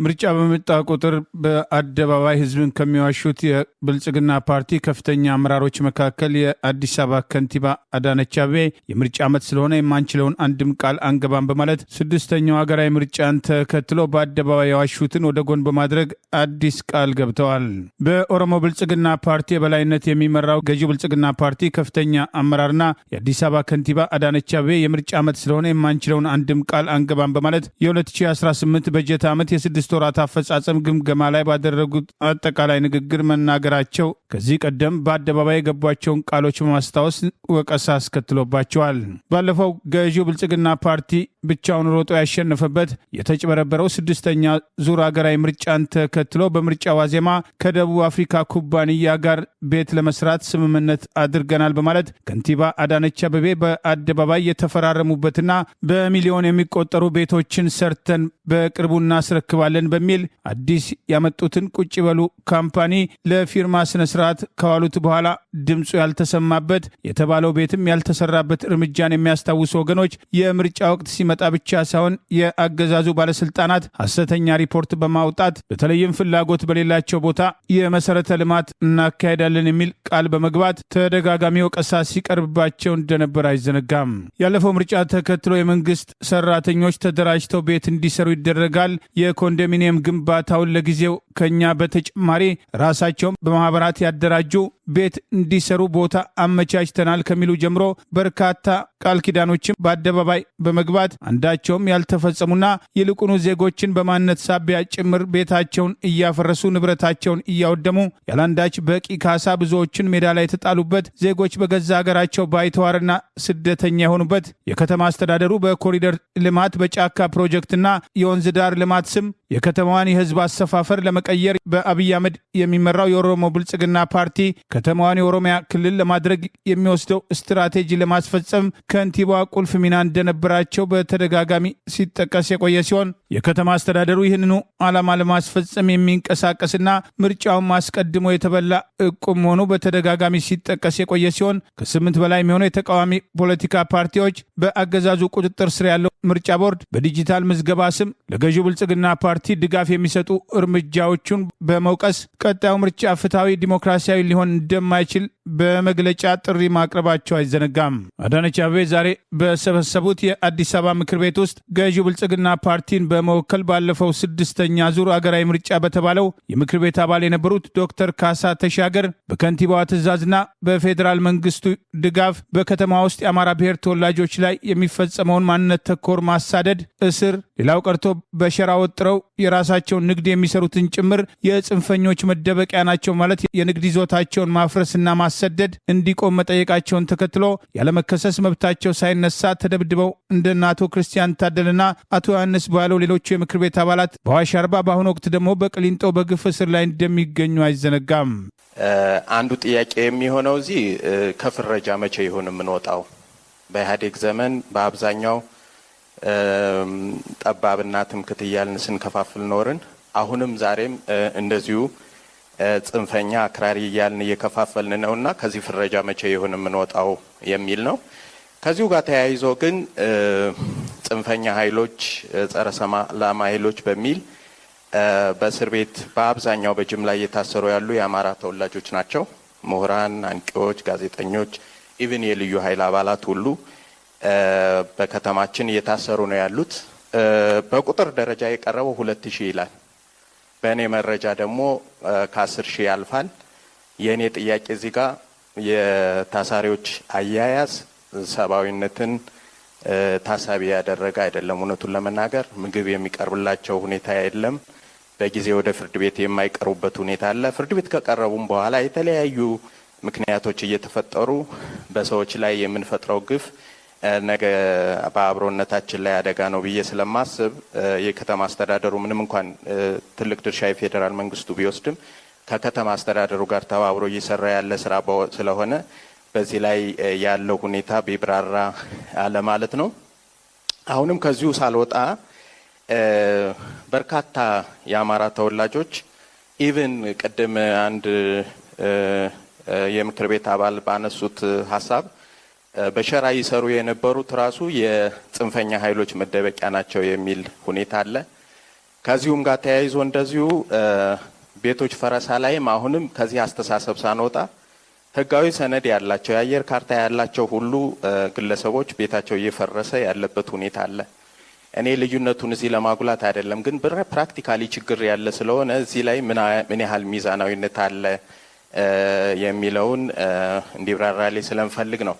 ምርጫ በመጣ ቁጥር በአደባባይ ህዝብን ከሚዋሹት የብልጽግና ፓርቲ ከፍተኛ አመራሮች መካከል የአዲስ አበባ ከንቲባ አዳነች አቤቤ የምርጫ ዓመት ስለሆነ የማንችለውን አንድም ቃል አንገባም በማለት ስድስተኛው ሀገራዊ ምርጫን ተከትሎ በአደባባይ የዋሹትን ወደ ጎን በማድረግ አዲስ ቃል ገብተዋል። በኦሮሞ ብልጽግና ፓርቲ የበላይነት የሚመራው ገዢው ብልጽግና ፓርቲ ከፍተኛ አመራርና የአዲስ አበባ ከንቲባ አዳነች አቤቤ የምርጫ ዓመት ስለሆነ የማንችለውን አንድም ቃል አንገባም በማለት የ2018 በጀት ዓመት የ6 ወራት አፈጻጸም ግምገማ ላይ ባደረጉት አጠቃላይ ንግግር መናገራቸው ከዚህ ቀደም በአደባባይ የገቧቸውን ቃሎች በማስታወስ ወቀሳ አስከትሎባቸዋል። ባለፈው ገዢው ብልጽግና ፓርቲ ብቻውን ሮጦ ያሸነፈበት የተጭበረበረው ስድስተኛ ዙር ሀገራዊ ምርጫን ተከትሎ በምርጫ ዋዜማ ከደቡብ አፍሪካ ኩባንያ ጋር ቤት ለመስራት ስምምነት አድርገናል በማለት ከንቲባ አዳነች አቤቤ በአደባባይ የተፈራረሙበትና በሚሊዮን የሚቆጠሩ ቤቶችን ሰርተን በቅርቡ እናስረክባለን በሚል አዲስ ያመጡትን ቁጭ በሉ ካምፓኒ ለፊርማ ስነስርዓት ከዋሉት በኋላ ድምፁ ያልተሰማበት የተባለው ቤትም ያልተሰራበት እርምጃን የሚያስታውሱ ወገኖች የምርጫ ወቅት ሲመጣ ብቻ ሳይሆን የአገዛዙ ባለስልጣናት ሐሰተኛ ሪፖርት በማውጣት በተለይም ፍላጎት በሌላቸው ቦታ የመሰረተ ልማት እናካሄዳለን የሚል ቃል በመግባት ተደጋጋሚ ወቀሳ ሲቀርብባቸው እንደነበር አይዘነጋም። ያለፈው ምርጫ ተከትሎ የመንግስት ሰራተኞች ተደራጅተው ቤት እንዲሰሩ ይደረጋል። የኮንዶሚኒየም ግንባታውን ለጊዜው ከኛ በተጨማሪ ራሳቸውን በማህበራት ያደራጁ ቤት እንዲሰሩ ቦታ አመቻችተናል ከሚሉ ጀምሮ በርካታ ቃል ኪዳኖችን በአደባባይ በመግባት አንዳቸውም ያልተፈጸሙና ይልቁኑ ዜጎችን በማንነት ሳቢያ ጭምር ቤታቸውን እያፈረሱ ንብረታቸውን እያወደሙ ያላንዳች በቂ ካሳ ብዙዎችን ሜዳ ላይ የተጣሉበት ዜጎች በገዛ ሀገራቸው ባይተዋርና ስደተኛ የሆኑበት የከተማ አስተዳደሩ በኮሪደር ልማት በጫካ ፕሮጀክትና የወንዝ ዳር ልማት ስም የከተማዋን የህዝብ አሰፋፈር ለመቀየር በአብይ አህመድ የሚመራው የኦሮሞ ብልጽግና ፓርቲ ከተማዋን የኦሮሚያ ክልል ለማድረግ የሚወስደው ስትራቴጂ ለማስፈጸም ከንቲባዋ ቁልፍ ሚና እንደነበራቸው በተደጋጋሚ ሲጠቀስ የቆየ ሲሆን የከተማ አስተዳደሩ ይህንኑ ዓላማ ለማስፈጸም የሚንቀሳቀስና ምርጫውን ማስቀድሞ የተበላ እቁብ መሆኑ በተደጋጋሚ ሲጠቀስ የቆየ ሲሆን ከ8 በላይ የሚሆኑ የተቃዋሚ ፖለቲካ ፓርቲዎች በአገዛዙ ቁጥጥር ስር ያለው ምርጫ ቦርድ በዲጂታል ምዝገባ ስም ለገዢው ብልጽግና ፓርቲ ድጋፍ የሚሰጡ እርምጃዎቹን በመውቀስ ቀጣዩ ምርጫ ፍትሐዊ ዲሞክራሲያዊ ሊሆን እንደማይችል በመግለጫ ጥሪ ማቅረባቸው አይዘነጋም። አዳነች አቤቤ ዛሬ በሰበሰቡት የአዲስ አበባ ምክር ቤት ውስጥ ገዢው ብልጽግና ፓርቲን በመወከል ባለፈው ስድስተኛ ዙር አገራዊ ምርጫ በተባለው የምክር ቤት አባል የነበሩት ዶክተር ካሳ ተሻገር በከንቲባዋ ትዕዛዝና በፌዴራል መንግስቱ ድጋፍ በከተማ ውስጥ የአማራ ብሔር ተወላጆች ላይ የሚፈጸመውን ማንነት ተኮር ማሳደድ፣ እስር፣ ሌላው ቀርቶ በሸራ ወጥረው የራሳቸውን ንግድ የሚሰሩትን ጭምር ጭምር የጽንፈኞች መደበቂያ ናቸው ማለት የንግድ ይዞታቸውን ማፍረስና ማሰደድ እንዲቆም መጠየቃቸውን ተከትሎ ያለመከሰስ መብታቸው ሳይነሳ ተደብድበው እንደነ አቶ ክርስቲያን ታደልና አቶ ዮሐንስ ባለው ሌሎቹ የምክር ቤት አባላት በአዋሽ አርባ በአሁኑ ወቅት ደግሞ በቅሊንጦ በግፍ እስር ላይ እንደሚገኙ አይዘነጋም። አንዱ ጥያቄ የሚሆነው እዚህ ከፍረጃ መቼ ይሆን የምንወጣው? በኢህአዴግ ዘመን በአብዛኛው ጠባብና ትምክህት እያልን ስንከፋፍል ኖርን። አሁንም ዛሬም እንደዚሁ ጽንፈኛ አክራሪ እያልን እየከፋፈልን ነውና ከዚህ ፍረጃ መቼ ይሆን የምንወጣው የሚል ነው። ከዚሁ ጋር ተያይዞ ግን ጽንፈኛ ኃይሎች ጸረ ሰላም ኃይሎች በሚል በእስር ቤት በአብዛኛው በጅምላ እየታሰሩ ያሉ የአማራ ተወላጆች ናቸው። ምሁራን፣ አንቂዎች፣ ጋዜጠኞች፣ ኢቭን የልዩ ኃይል አባላት ሁሉ በከተማችን እየታሰሩ ነው ያሉት። በቁጥር ደረጃ የቀረበው 2000 ይላል። በእኔ መረጃ ደግሞ ከ10,000 ያልፋል። የእኔ ጥያቄ እዚህ ጋር የታሳሪዎች አያያዝ ሰብአዊነትን ታሳቢ ያደረገ አይደለም። እውነቱን ለመናገር ምግብ የሚቀርብላቸው ሁኔታ የለም። በጊዜ ወደ ፍርድ ቤት የማይቀርቡበት ሁኔታ አለ። ፍርድ ቤት ከቀረቡም በኋላ የተለያዩ ምክንያቶች እየተፈጠሩ በሰዎች ላይ የምንፈጥረው ግፍ ነገ በአብሮነታችን ላይ አደጋ ነው ብዬ ስለማስብ የከተማ አስተዳደሩ ምንም እንኳን ትልቅ ድርሻ የፌዴራል መንግስቱ ቢወስድም ከከተማ አስተዳደሩ ጋር ተባብሮ እየሰራ ያለ ስራ ስለሆነ በዚህ ላይ ያለው ሁኔታ ቢብራራ አለ ማለት ነው። አሁንም ከዚሁ ሳልወጣ በርካታ የአማራ ተወላጆች ኢቭን ቅድም አንድ የምክር ቤት አባል ባነሱት ሀሳብ በሸራ ይሰሩ የነበሩት ራሱ የጽንፈኛ ኃይሎች መደበቂያ ናቸው የሚል ሁኔታ አለ። ከዚሁም ጋር ተያይዞ እንደዚሁ ቤቶች ፈረሳ ላይም አሁንም ከዚህ አስተሳሰብ ሳንወጣ ህጋዊ ሰነድ ያላቸው የአየር ካርታ ያላቸው ሁሉ ግለሰቦች ቤታቸው እየፈረሰ ያለበት ሁኔታ አለ። እኔ ልዩነቱን እዚህ ለማጉላት አይደለም፣ ግን ፕራክቲካሊ ችግር ያለ ስለሆነ እዚህ ላይ ምን ያህል ሚዛናዊነት አለ የሚለውን እንዲብራራልኝ ስለምፈልግ ነው።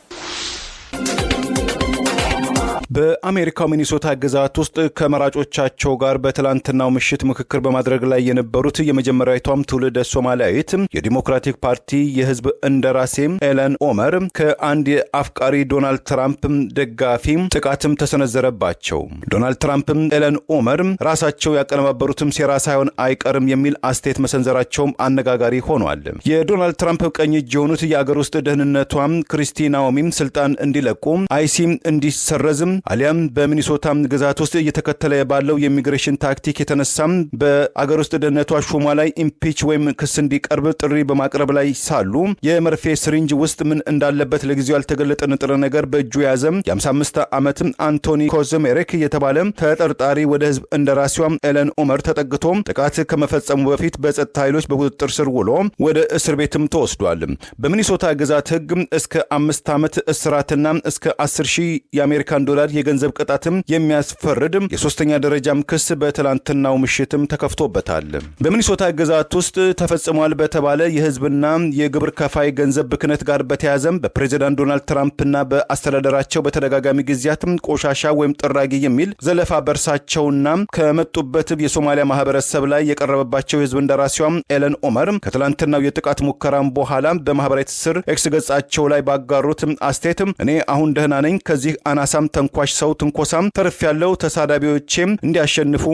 በአሜሪካው ሚኒሶታ ግዛት ውስጥ ከመራጮቻቸው ጋር በትላንትናው ምሽት ምክክር በማድረግ ላይ የነበሩት የመጀመሪያዊቷም ትውልደ ሶማሊያዊት የዲሞክራቲክ ፓርቲ የህዝብ እንደራሴ ኤለን ኦመር ከአንድ የአፍቃሪ ዶናልድ ትራምፕ ደጋፊ ጥቃትም ተሰነዘረባቸው። ዶናልድ ትራምፕ ኤለን ኦመር ራሳቸው ያቀነባበሩትም ሴራ ሳይሆን አይቀርም የሚል አስተያየት መሰንዘራቸውም አነጋጋሪ ሆኗል። የዶናልድ ትራምፕ ቀኝ እጅ የሆኑት የአገር ውስጥ ደህንነቷም ክሪስቲ ናኦሚም ስልጣን እንዲለቁ አይሲም እንዲሰረዝም አሊያም በሚኒሶታ ግዛት ውስጥ እየተከተለ ባለው የኢሚግሬሽን ታክቲክ የተነሳም በአገር ውስጥ ደህንነቷ ሹሟ ላይ ኢምፒች ወይም ክስ እንዲቀርብ ጥሪ በማቅረብ ላይ ሳሉ የመርፌ ስሪንጅ ውስጥ ምን እንዳለበት ለጊዜው ያልተገለጠ ንጥረ ነገር በእጁ የያዘም የ55 ዓመት አንቶኒ ኮዘሜሬክ የተባለ ተጠርጣሪ ወደ ህዝብ እንደራሴዋ ኤለን ኦመር ተጠግቶ ጥቃት ከመፈጸሙ በፊት በጸጥታ ኃይሎች በቁጥጥር ስር ውሎ ወደ እስር ቤትም ተወስዷል። በሚኒሶታ ግዛት ህግ እስከ 5 ዓመት እስራትና እስከ 10,000 የአሜሪካን ዶላር የገንዘብ ቅጣትም የሚያስፈርድ የሶስተኛ ደረጃም ክስ በትላንትናው ምሽትም ተከፍቶበታል። በሚኒሶታ ግዛት ውስጥ ተፈጽሟል በተባለ የህዝብና የግብር ከፋይ ገንዘብ ብክነት ጋር በተያያዘም በፕሬዚዳንት ዶናልድ ትራምፕና በአስተዳደራቸው በተደጋጋሚ ጊዜያትም ቆሻሻ ወይም ጥራጊ የሚል ዘለፋ በርሳቸውና ከመጡበት የሶማሊያ ማህበረሰብ ላይ የቀረበባቸው የህዝብ እንደራሴዋ ኤለን ኦመር ከትላንትናው የጥቃት ሙከራም በኋላ በማህበራዊ ትስስር ኤክስ ገጻቸው ላይ ባጋሩት አስተያየት እኔ አሁን ደህና ነኝ፣ ከዚህ አናሳም ተንኳሽ ሰው ትንኮሳም ተርፍ ያለው ተሳዳቢዎችም እንዲያሸንፉ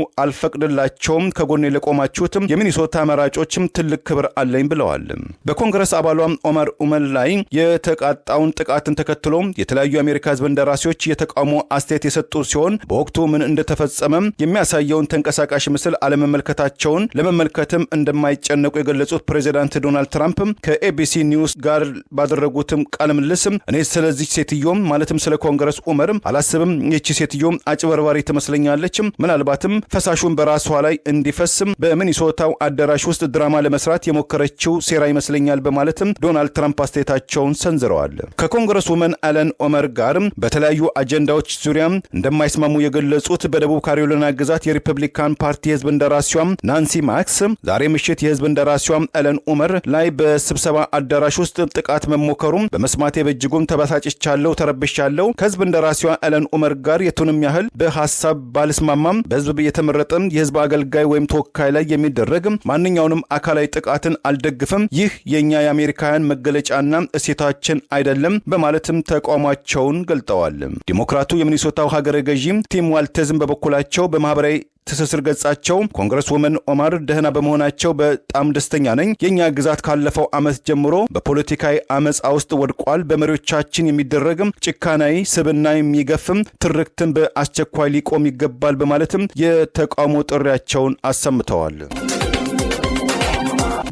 አልፈቅድላቸውም፣ ከጎኔ ለቆማችሁትም የሚኒሶታ መራጮችም ትልቅ ክብር አለኝ ብለዋል። በኮንግረስ አባሏ ኦመር ኡመር ላይ የተቃጣውን ጥቃትን ተከትሎ የተለያዩ የአሜሪካ ህዝብ እንደራሴዎች የተቃውሞ አስተያየት የሰጡ ሲሆን በወቅቱ ምን እንደተፈጸመ የሚያሳየውን ተንቀሳቃሽ ምስል አለመመልከታቸውን ለመመልከትም እንደማይጨነቁ የገለጹት ፕሬዚዳንት ዶናልድ ትራምፕ ከኤቢሲ ኒውስ ጋር ባደረጉትም ቃለ ምልልስ እኔ ስለዚህ ሴትዮም ማለትም ስለ ኮንግረስ ኡመር አላስብም፣ ይህች ሴትዮ አጭበርባሪ ትመስለኛለች፣ ምናልባትም ፈሳሹን በራሷ ላይ እንዲፈስም በሚኒሶታው አዳራሽ ውስጥ ድራማ ለመስራት የሞከረችው ሴራ ይመስለኛል በማለትም ዶናልድ ትራምፕ አስተያየታቸውን ሰንዝረዋል። ከኮንግረስ ውመን ኤለን ኦመር ጋር በተለያዩ አጀንዳዎች ዙሪያ እንደማይስማሙ የገለጹት በደቡብ ካሮላይና ግዛት የሪፐብሊካን ፓርቲ የህዝብ እንደራሴዋ ናንሲ ማክስ ዛሬ ምሽት የህዝብ እንደራሴዋ ኤለን ኦመር ላይ በስብሰባ አዳራሽ ውስጥ ጥቃት መሞከሩም በመስማቴ በእጅጉም ተበሳጭቻለሁ፣ ተረብሻለሁ። ከህዝብ እንደራሴዋ ኤለን ወመን ኡመር ጋር የቱንም ያህል በሐሳብ ባልስማማም በህዝብ የተመረጠ የህዝብ አገልጋይ ወይም ተወካይ ላይ የሚደረግ ማንኛውንም አካላዊ ጥቃትን አልደግፍም። ይህ የኛ የአሜሪካውያን መገለጫና እሴታችን አይደለም በማለትም ተቋማቸውን ገልጠዋል። ዲሞክራቱ የሚኒሶታው ሀገረ ገዢ ቲም ዋልተዝም በበኩላቸው በማህበራዊ ትስስር ገጻቸው ኮንግረስ ወመን ኦማር ደህና በመሆናቸው በጣም ደስተኛ ነኝ። የኛ ግዛት ካለፈው ዓመት ጀምሮ በፖለቲካዊ አመጻ ውስጥ ወድቋል። በመሪዎቻችን የሚደረግም ጭካናዊ ስብና የሚገፍም ትርክትን በአስቸኳይ ሊቆም ይገባል በማለትም የተቃውሞ ጥሪያቸውን አሰምተዋል።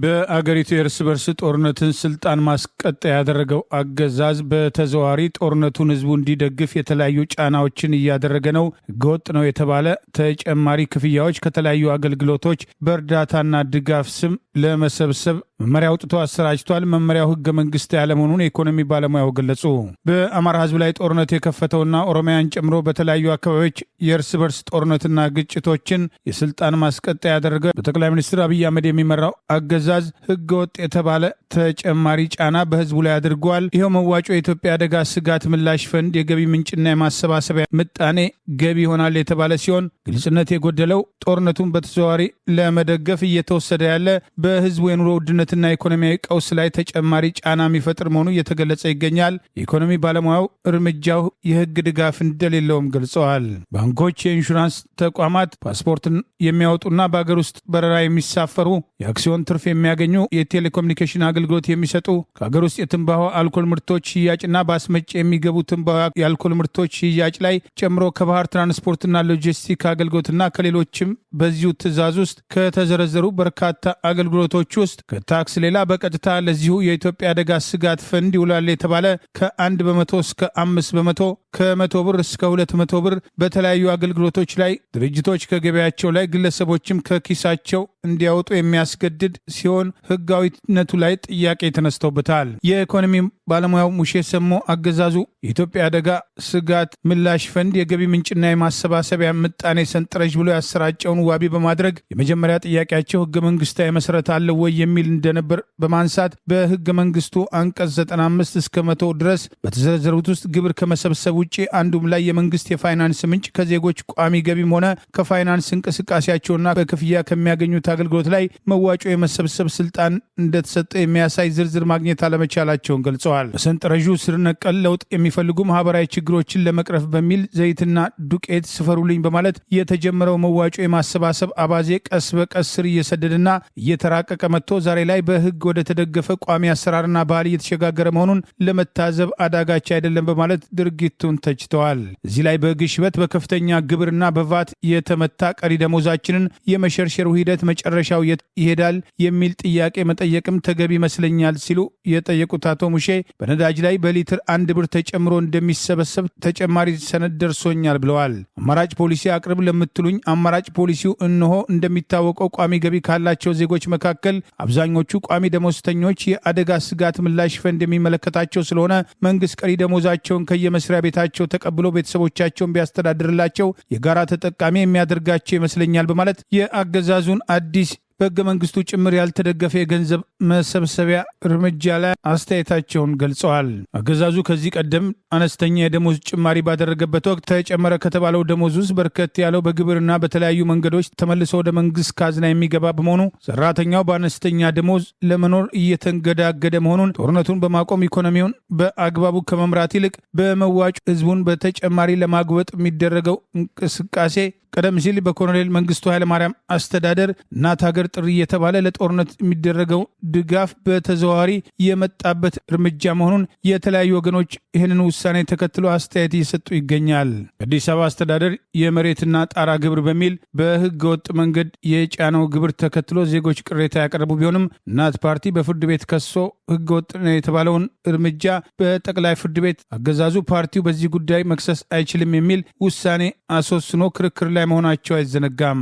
በአገሪቱ የእርስ በርስ ጦርነትን ስልጣን ማስቀጠያ ያደረገው አገዛዝ በተዘዋዋሪ ጦርነቱን ህዝቡ እንዲደግፍ የተለያዩ ጫናዎችን እያደረገ ነው። ህገወጥ ነው የተባለ ተጨማሪ ክፍያዎች ከተለያዩ አገልግሎቶች በእርዳታና ድጋፍ ስም ለመሰብሰብ መመሪያ አውጥቶ አሰራጭቷል። መመሪያው ህገ መንግስት ያለመሆኑን የኢኮኖሚ ባለሙያው ገለጹ። በአማራ ህዝብ ላይ ጦርነት የከፈተውና ኦሮሚያን ጨምሮ በተለያዩ አካባቢዎች የእርስ በርስ ጦርነትና ግጭቶችን የስልጣን ማስቀጠያ ያደረገ በጠቅላይ ሚኒስትር አብይ አህመድ የሚመራው አገዛዝ ህገወጥ የተባለ ተጨማሪ ጫና በህዝቡ ላይ አድርጓል። ይኸው መዋጮ የኢትዮጵያ አደጋ ስጋት ምላሽ ፈንድ የገቢ ምንጭና የማሰባሰቢያ ምጣኔ ገቢ ይሆናል የተባለ ሲሆን ግልጽነት የጎደለው ጦርነቱን በተዘዋዋሪ ለመደገፍ እየተወሰደ ያለ በህዝቡ የኑሮ ውድነትና ኢኮኖሚያዊ ቀውስ ላይ ተጨማሪ ጫና የሚፈጥር መሆኑ እየተገለጸ ይገኛል። የኢኮኖሚ ባለሙያው እርምጃው የህግ ድጋፍ እንደሌለውም ገልጸዋል። ባንኮች፣ የኢንሹራንስ ተቋማት፣ ፓስፖርትን የሚያወጡና በአገር ውስጥ በረራ የሚሳፈሩ የአክሲዮን ትርፍ የሚያገኙ የቴሌኮሙኒኬሽን አገልግሎት የሚሰጡ ከሀገር ውስጥ የትንባሆ አልኮል ምርቶች ሽያጭና በአስመጭ የሚገቡ ትንባሆ የአልኮል ምርቶች ሽያጭ ላይ ጨምሮ ከባህር ትራንስፖርትና ሎጂስቲክ አገልግሎትና ከሌሎችም በዚሁ ትዕዛዝ ውስጥ ከተዘረዘሩ በርካታ አገልግሎቶች ውስጥ ከታክስ ሌላ በቀጥታ ለዚሁ የኢትዮጵያ አደጋ ስጋት ፈንድ ይውላል የተባለ ከ1 በመቶ እስከ 5 በመቶ ከ100 ብር እስከ 200 ብር በተለያዩ አገልግሎቶች ላይ ድርጅቶች ከገበያቸው ላይ ግለሰቦችም ከኪሳቸው እንዲያወጡ የሚያስገድድ ሲሆን ህጋዊነቱ ላይ ጥያቄ ተነስተውበታል። የኢኮኖሚ ባለሙያው ሙሼ ሰሞ አገዛዙ የኢትዮጵያ አደጋ ስጋት ምላሽ ፈንድ የገቢ ምንጭና የማሰባሰቢያ ምጣኔ ሰንጠረዥ ብሎ ያሰራጨውን ዋቢ በማድረግ የመጀመሪያ ጥያቄያቸው ህገ መንግስታዊ መሰረት አለው ወይ የሚል እንደነበር በማንሳት በህገ መንግስቱ አንቀጽ 95 እስከ 100 ድረስ በተዘረዘሩት ውስጥ ግብር ከመሰብሰብ ውጭ አንዱም ላይ የመንግስት የፋይናንስ ምንጭ ከዜጎች ቋሚ ገቢም ሆነ ከፋይናንስ እንቅስቃሴያቸውና በክፍያ ከሚያገኙት አገልግሎት ላይ መዋጮ የመሰብሰብ ስልጣን እንደተሰጠ የሚያሳይ ዝርዝር ማግኘት አለመቻላቸውን ገልጸዋል። በሰንጠረዡ ስር ነቀል ለውጥ የሚፈልጉ ማህበራዊ ችግሮችን ለመቅረፍ በሚል ዘይትና ዱቄት ስፈሩልኝ በማለት የተጀመረው መዋጮ የማሰባሰብ አባዜ ቀስ በቀስ ስር እየሰደደና እየተራቀቀ መጥቶ ዛሬ ላይ በህግ ወደ ተደገፈ ቋሚ አሰራርና ባህል እየተሸጋገረ መሆኑን ለመታዘብ አዳጋች አይደለም በማለት ድርጊቱን ተችተዋል። እዚህ ላይ በግሽበት በከፍተኛ ግብርና በቫት የተመታ ቀሪ ደሞዛችንን የመሸርሸሩ ሂደት መጨረሻው ይሄዳል የሚል ጥያቄ መጠየቅም ተገቢ ይመስለኛል ሲሉ የጠየቁት አቶ ሙሼ በነዳጅ ላይ በሊትር 1 ብር ተጨምሮ እንደሚሰበሰብ ተጨማሪ ሰነድ ደርሶኛል ብለዋል። አማራጭ ፖሊሲ አቅርብ ለምትሉኝ አማራጭ ፖሊሲው እነሆ እንደሚታወቀው ቋሚ ገቢ ካላቸው ዜጎች መካከል አብዛኞቹ ቋሚ ደሞዝተኞች የአደጋ ስጋት ምላሽ ፈንድ የሚመለከታቸው ስለሆነ መንግስት ቀሪ ደሞዛቸውን ከየመስሪያ ቤታቸው ተቀብሎ ቤተሰቦቻቸውን ቢያስተዳድርላቸው የጋራ ተጠቃሚ የሚያደርጋቸው ይመስለኛል በማለት የአገዛዙን አዲስ በህገ መንግስቱ ጭምር ያልተደገፈ የገንዘብ መሰብሰቢያ እርምጃ ላይ አስተያየታቸውን ገልጸዋል። አገዛዙ ከዚህ ቀደም አነስተኛ የደሞዝ ጭማሪ ባደረገበት ወቅት ተጨመረ ከተባለው ደሞዝ ውስጥ በርከት ያለው በግብርና በተለያዩ መንገዶች ተመልሶ ወደ መንግስት ካዝና የሚገባ በመሆኑ ሰራተኛው በአነስተኛ ደሞዝ ለመኖር እየተንገዳገደ መሆኑን፣ ጦርነቱን በማቆም ኢኮኖሚውን በአግባቡ ከመምራት ይልቅ በመዋጮ ህዝቡን በተጨማሪ ለማግበጥ የሚደረገው እንቅስቃሴ ቀደም ሲል በኮሎኔል መንግስቱ ኃይለማርያም አስተዳደር እናት ሀገር ጥሪ የተባለ ለጦርነት የሚደረገው ድጋፍ በተዘዋዋሪ የመጣበት እርምጃ መሆኑን የተለያዩ ወገኖች ይህንን ውሳኔ ተከትሎ አስተያየት እየሰጡ ይገኛል። አዲስ አበባ አስተዳደር የመሬትና ጣራ ግብር በሚል በህገ ወጥ መንገድ የጫነው ግብር ተከትሎ ዜጎች ቅሬታ ያቀረቡ ቢሆንም እናት ፓርቲ በፍርድ ቤት ከሶ ህገ ወጥ ነው የተባለውን እርምጃ በጠቅላይ ፍርድ ቤት አገዛዙ ፓርቲው በዚህ ጉዳይ መክሰስ አይችልም የሚል ውሳኔ አስወስኖ ክርክር ላይ መሆናቸው አይዘነጋም።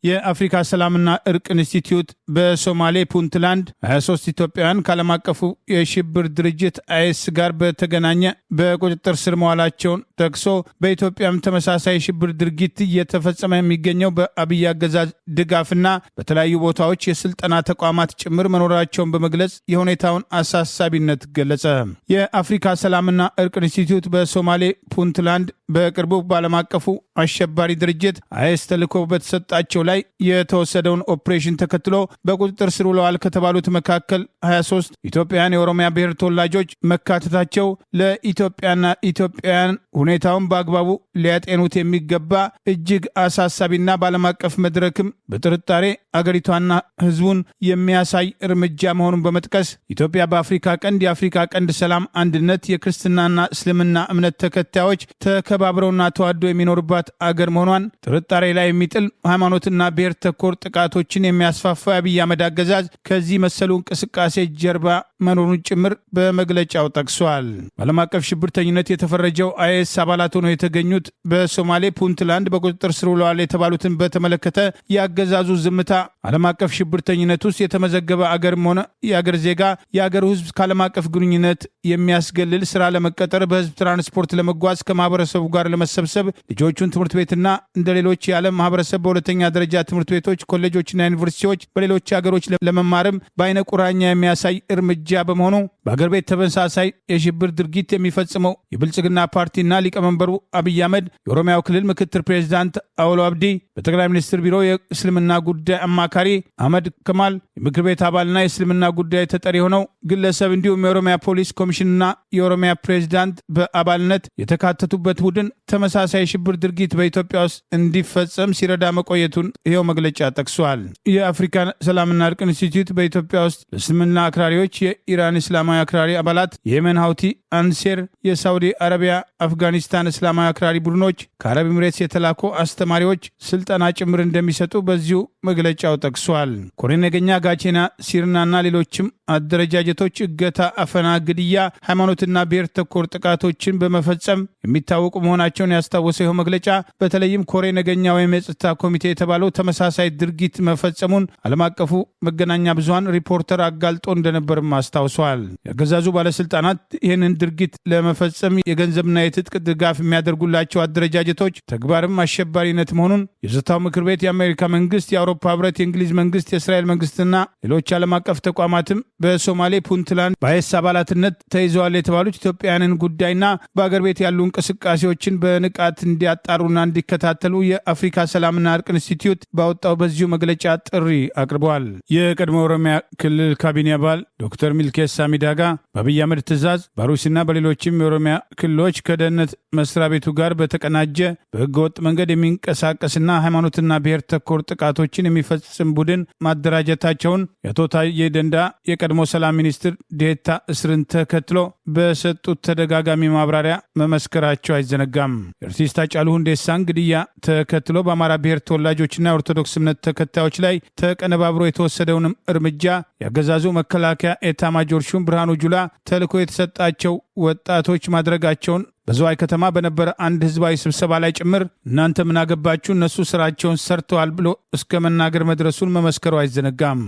የአፍሪካ ሰላምና እርቅ ኢንስቲትዩት በሶማሌ ፑንትላንድ 23 ኢትዮጵያውያን ከዓለም አቀፉ የሽብር ድርጅት አይኤስ ጋር በተገናኘ በቁጥጥር ስር መዋላቸውን ጠቅሶ በኢትዮጵያም ተመሳሳይ ሽብር ድርጊት እየተፈጸመ የሚገኘው በአብይ አገዛዝ ድጋፍና በተለያዩ ቦታዎች የስልጠና ተቋማት ጭምር መኖራቸውን በመግለጽ የሁኔታውን አሳሳቢነት ገለጸ። የአፍሪካ ሰላምና እርቅ ኢንስቲትዩት በሶማሌ ፑንትላንድ በቅርቡ በዓለም አቀፉ አሸባሪ ድርጅት አይኤስ ተልዕኮ በተሰጣቸው ላይ የተወሰደውን ኦፕሬሽን ተከትሎ በቁጥጥር ስር ውለዋል ከተባሉት መካከል 23 ኢትዮጵያውያን የኦሮሚያ ብሔር ተወላጆች መካተታቸው ለኢትዮጵያና ኢትዮጵያውያን ሁኔታውን በአግባቡ ሊያጤኑት የሚገባ እጅግ አሳሳቢና በዓለም አቀፍ መድረክም በጥርጣሬ አገሪቷና ሕዝቡን የሚያሳይ እርምጃ መሆኑን በመጥቀስ ኢትዮጵያ በአፍሪካ ቀንድ የአፍሪካ ቀንድ ሰላም፣ አንድነት፣ የክርስትናና እስልምና እምነት ተከታዮች ተከባብረውና ተዋደው የሚኖርባት አገር መሆኗን ጥርጣሬ ላይ የሚጥል ሃይማኖትና ብሔር ተኮር ጥቃቶችን የሚያስፋፋ የአብይ አህመድ አገዛዝ ከዚህ መሰሉ እንቅስቃሴ ጀርባ መኖሩን ጭምር በመግለጫው ጠቅሷል። በዓለም አቀፍ ሽብርተኝነት የተፈረጀው አይኤስ አባላት ሆነው የተገኙት በሶማሌ ፑንትላንድ በቁጥጥር ስር ውለዋል የተባሉትን በተመለከተ የአገዛዙ ዝምታ ዓለም አቀፍ ሽብርተኝነት ውስጥ የተመዘገበ አገርም ሆነ የአገር ዜጋ የአገሩ ሕዝብ ከዓለም አቀፍ ግንኙነት የሚያስገልል ስራ ለመቀጠር በህዝብ ትራንስፖርት ለመጓዝ ከማህበረሰቡ ጋር ለመሰብሰብ ልጆቹን ትምህርት ቤትና እንደ ሌሎች የዓለም ማህበረሰብ በሁለተኛ ደረጃ ትምህርት ቤቶች፣ ኮሌጆችና ዩኒቨርሲቲዎች በሌሎች ሀገሮች ለመማርም በአይነ ቁራኛ የሚያሳይ እርምጃ በመሆኑ በአገር ቤት ተመሳሳይ የሽብር ድርጊት የሚፈጽመው የብልጽግና ፓርቲና ሊቀመንበሩ አብይ አህመድ፣ የኦሮሚያው ክልል ምክትል ፕሬዚዳንት አወሎ አብዲ፣ በጠቅላይ ሚኒስትር ቢሮ የእስልምና ጉዳይ አማካሪ አህመድ ከማል፣ የምክር ቤት አባልና የእስልምና ጉዳይ ተጠሪ ሆነው ግለሰብ እንዲሁም የኦሮሚያ ፖሊስ ኮሚሽንና የኦሮሚያ ፕሬዚዳንት በአባልነት የተካተቱበት ቡድን ተመሳሳይ የሽብር ድርጊት በኢትዮጵያ ውስጥ እንዲፈጸም ሲረዳ መቆየቱን ይኸው መግለጫ ጠቅሷል። የአፍሪካ ሰላምና እርቅ ኢንስቲትዩት በኢትዮጵያ ውስጥ ለእስልምና አክራሪዎች፣ የኢራን እስላማዊ አክራሪ አባላት፣ የየመን ሀውቲ አንሴር፣ የሳውዲ አረቢያ፣ አፍጋኒስታን እስላማዊ አክራሪ ቡድኖች፣ ከአረብ ኤምሬትስ የተላኩ አስተማሪዎች ስልጠና ጭምር እንደሚሰጡ በዚሁ መግለጫው ጠቅሷል። ኮሬ ነገኛ፣ ጋቼና፣ ሲርናና ሌሎችም አደረጃጀቶች እገታ፣ አፈና፣ ግድያ፣ ሃይማኖትና ብሔር ተኮር ጥቃቶችን በመፈጸም የሚታወቁ መሆናቸውን ያስታወሰው ይኸው መግለጫ በተለይም ኮሬ ነገኛ ወይም የጸጥታ ኮሚቴ የተባለው ተመሳሳይ ድርጊት መፈጸሙን ዓለም አቀፉ መገናኛ ብዙሃን ሪፖርተር አጋልጦ እንደነበርም አስታውሷል። የአገዛዙ ባለስልጣናት ይህንን ድርጊት ለመፈጸም የገንዘብና የትጥቅ ድጋፍ የሚያደርጉላቸው አደረጃጀቶች ተግባርም አሸባሪነት መሆኑን የጸጥታው ምክር ቤት፣ የአሜሪካ መንግስት፣ የአውሮፓ ህብረት፣ የእንግሊዝ መንግስት፣ የእስራኤል መንግስትና ሌሎች ዓለም አቀፍ ተቋማትም በሶማሌ ፑንትላንድ በአይኤስ አባላትነት ተይዘዋል የተባሉት ኢትዮጵያውያንን ጉዳይና በአገር ቤት ያሉ እንቅስቃሴዎችን በንቃት እንዲያጣሩና እንዲከታተሉ የአፍሪካ ሰላምና እርቅ ኢንስቲትዩት ባወጣው በዚሁ መግለጫ ጥሪ አቅርበዋል። የቀድሞ ኦሮሚያ ክልል ካቢኔ አባል ዶክተር ሚልኬሳ ሚዳጋ በአብይ አህመድ ትእዛዝ በአሩሲና በሌሎችም የኦሮሚያ ክልሎች ከደህንነት መስሪያ ቤቱ ጋር በተቀናጀ በህገወጥ መንገድ የሚንቀሳቀስና ሃይማኖትና ብሔር ተኮር ጥቃቶችን የሚፈጽም ቡድን ማደራጀታቸውን የአቶ ታዬ ደንዳ የቀድሞ ሰላም ሚኒስትር ዴኤታ እስርን ተከትሎ በሰጡት ተደጋጋሚ ማብራሪያ መመስከራቸው አይዘነጋም። የአርቲስት ሃጫሉ ሁንዴሳን ግድያ ተከትሎ በአማራ ብሔር ተወላጆችና የኦርቶዶክስ እምነት ተከታዮች ላይ ተቀነባብሮ የተወሰደውንም እርምጃ ያገዛዙ መከላከያ ኤታ ማጆር ሹም ብርሃኑ ጁላ ተልዕኮ የተሰጣቸው ወጣቶች ማድረጋቸውን በዝዋይ ከተማ በነበረ አንድ ህዝባዊ ስብሰባ ላይ ጭምር እናንተ ምን አገባችሁ እነሱ ስራቸውን ሰርተዋል ብሎ እስከ መናገር መድረሱን መመስከሩ አይዘነጋም።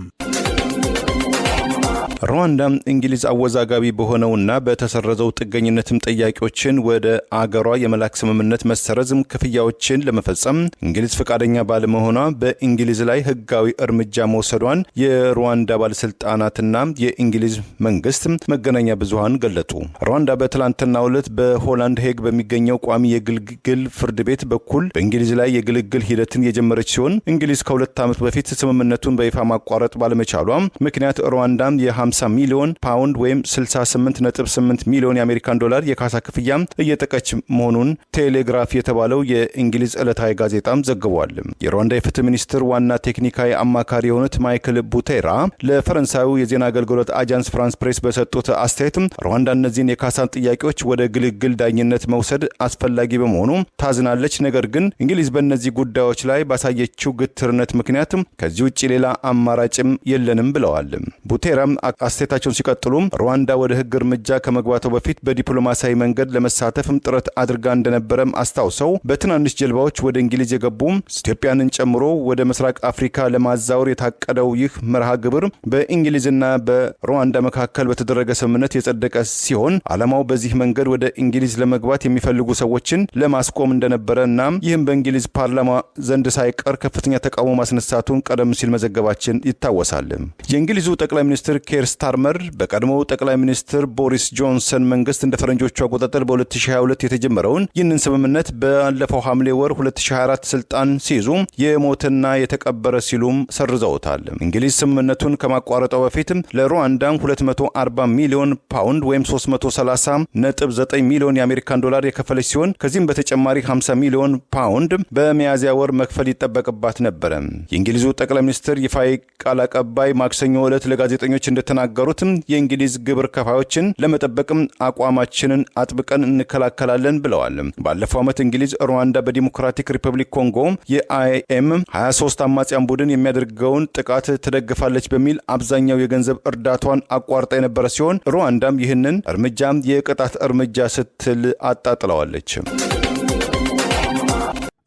ሩዋንዳ እንግሊዝ አወዛጋቢ በሆነውና በተሰረዘው ጥገኝነትም ጥያቄዎችን ወደ አገሯ የመላክ ስምምነት መሰረዝም ክፍያዎችን ለመፈጸም እንግሊዝ ፈቃደኛ ባለመሆኗ በእንግሊዝ ላይ ህጋዊ እርምጃ መውሰዷን የሩዋንዳ ባለስልጣናትና የእንግሊዝ መንግስት መገናኛ ብዙሃን ገለጡ። ሩዋንዳ በትላንትናው ዕለት በሆላንድ ሄግ በሚገኘው ቋሚ የግልግል ፍርድ ቤት በኩል በእንግሊዝ ላይ የግልግል ሂደትን የጀመረች ሲሆን እንግሊዝ ከ2 ዓመት በፊት ስምምነቱን በይፋ ማቋረጥ ባለመቻሏ ምክንያት ሩዋንዳ የ50 ሚሊዮን ፓውንድ ወይም 68.8 ሚሊዮን የአሜሪካን ዶላር የካሳ ክፍያ እየጠቀች መሆኑን ቴሌግራፍ የተባለው የእንግሊዝ ዕለታዊ ጋዜጣም ዘግቧል። የሩዋንዳ የፍትህ ሚኒስትር ዋና ቴክኒካዊ አማካሪ የሆኑት ማይክል ቡቴራ ለፈረንሳዩ የዜና አገልግሎት አጃንስ ፍራንስ ፕሬስ በሰጡት አስተያየት ሩዋንዳ እነዚህን የካሳ ጥያቄዎች ወደ ግልግል ዳኝነት መውሰድ አስፈላጊ በመሆኑ ታዝናለች፣ ነገር ግን እንግሊዝ በእነዚህ ጉዳዮች ላይ ባሳየችው ግትርነት ምክንያት ከዚህ ውጭ ሌላ አማራጭም የለንም ብለዋል። ቡቴራም አስተያየታቸውን ሲቀጥሉም ሩዋንዳ ወደ ህግ እርምጃ ከመግባቱ በፊት በዲፕሎማሲያዊ መንገድ ለመሳተፍም ጥረት አድርጋ እንደነበረም አስታውሰው በትናንሽ ጀልባዎች ወደ እንግሊዝ የገቡ ኢትዮጵያንን ጨምሮ ወደ ምስራቅ አፍሪካ ለማዛወር የታቀደው ይህ መርሃ ግብር በእንግሊዝና በሩዋንዳ መካከል በተደረገ ስምምነት የጸደቀ ሲሆን ዓላማው በዚህ መንገድ ወደ እንግሊዝ ለመግባት የሚፈልጉ ሰዎችን ለማስቆም እንደነበረና ይህም በእንግሊዝ ፓርላማ ዘንድ ሳይቀር ከፍተኛ ተቃውሞ ማስነሳቱን ቀደም ሲል መዘገባችን ይታወሳል። የእንግሊዙ ጠቅላይ ሚኒስትር ኬር ስታርመር በቀድሞው ጠቅላይ ሚኒስትር ቦሪስ ጆንሰን መንግስት እንደ ፈረንጆቹ አቆጣጠር በ2022 የተጀመረውን ይህንን ስምምነት ባለፈው ሐምሌ ወር 2024 ስልጣን ሲይዙ የሞተና የተቀበረ ሲሉም ሰርዘውታል። እንግሊዝ ስምምነቱን ከማቋረጧ በፊት ለሩዋንዳ 240 ሚሊዮን ፓውንድ ወይም 330.9 ሚሊዮን የአሜሪካን ዶላር የከፈለች ሲሆን ከዚህም በተጨማሪ 50 ሚሊዮን ፓውንድ በሚያዝያ ወር መክፈል ይጠበቅባት ነበር። የእንግሊዙ ጠቅላይ ሚኒስትር ይፋዊ ቃል አቀባይ ማክሰኞ ዕለት ለጋዜጠኞች እንደተናገሩት የእንግሊዝ ግብር ከፋዮችን ለመጠበቅም አቋማችንን አጥብቀን እንከላከላለን ብለዋል። ባለፈው ዓመት እንግሊዝ ሩዋንዳ በዲሞክራቲክ ሪፐብሊክ ኮንጎ የአይኤም 23 አማጽያን ቡድን የሚያደርገውን ጥቃት ትደግፋለች በሚል አብዛኛው የገንዘብ እርዳታዋን አቋርጣ የነበረ ሲሆን ሩዋንዳም ይህንን እርምጃ የቅጣት እርምጃ ስትል አጣጥለዋለች።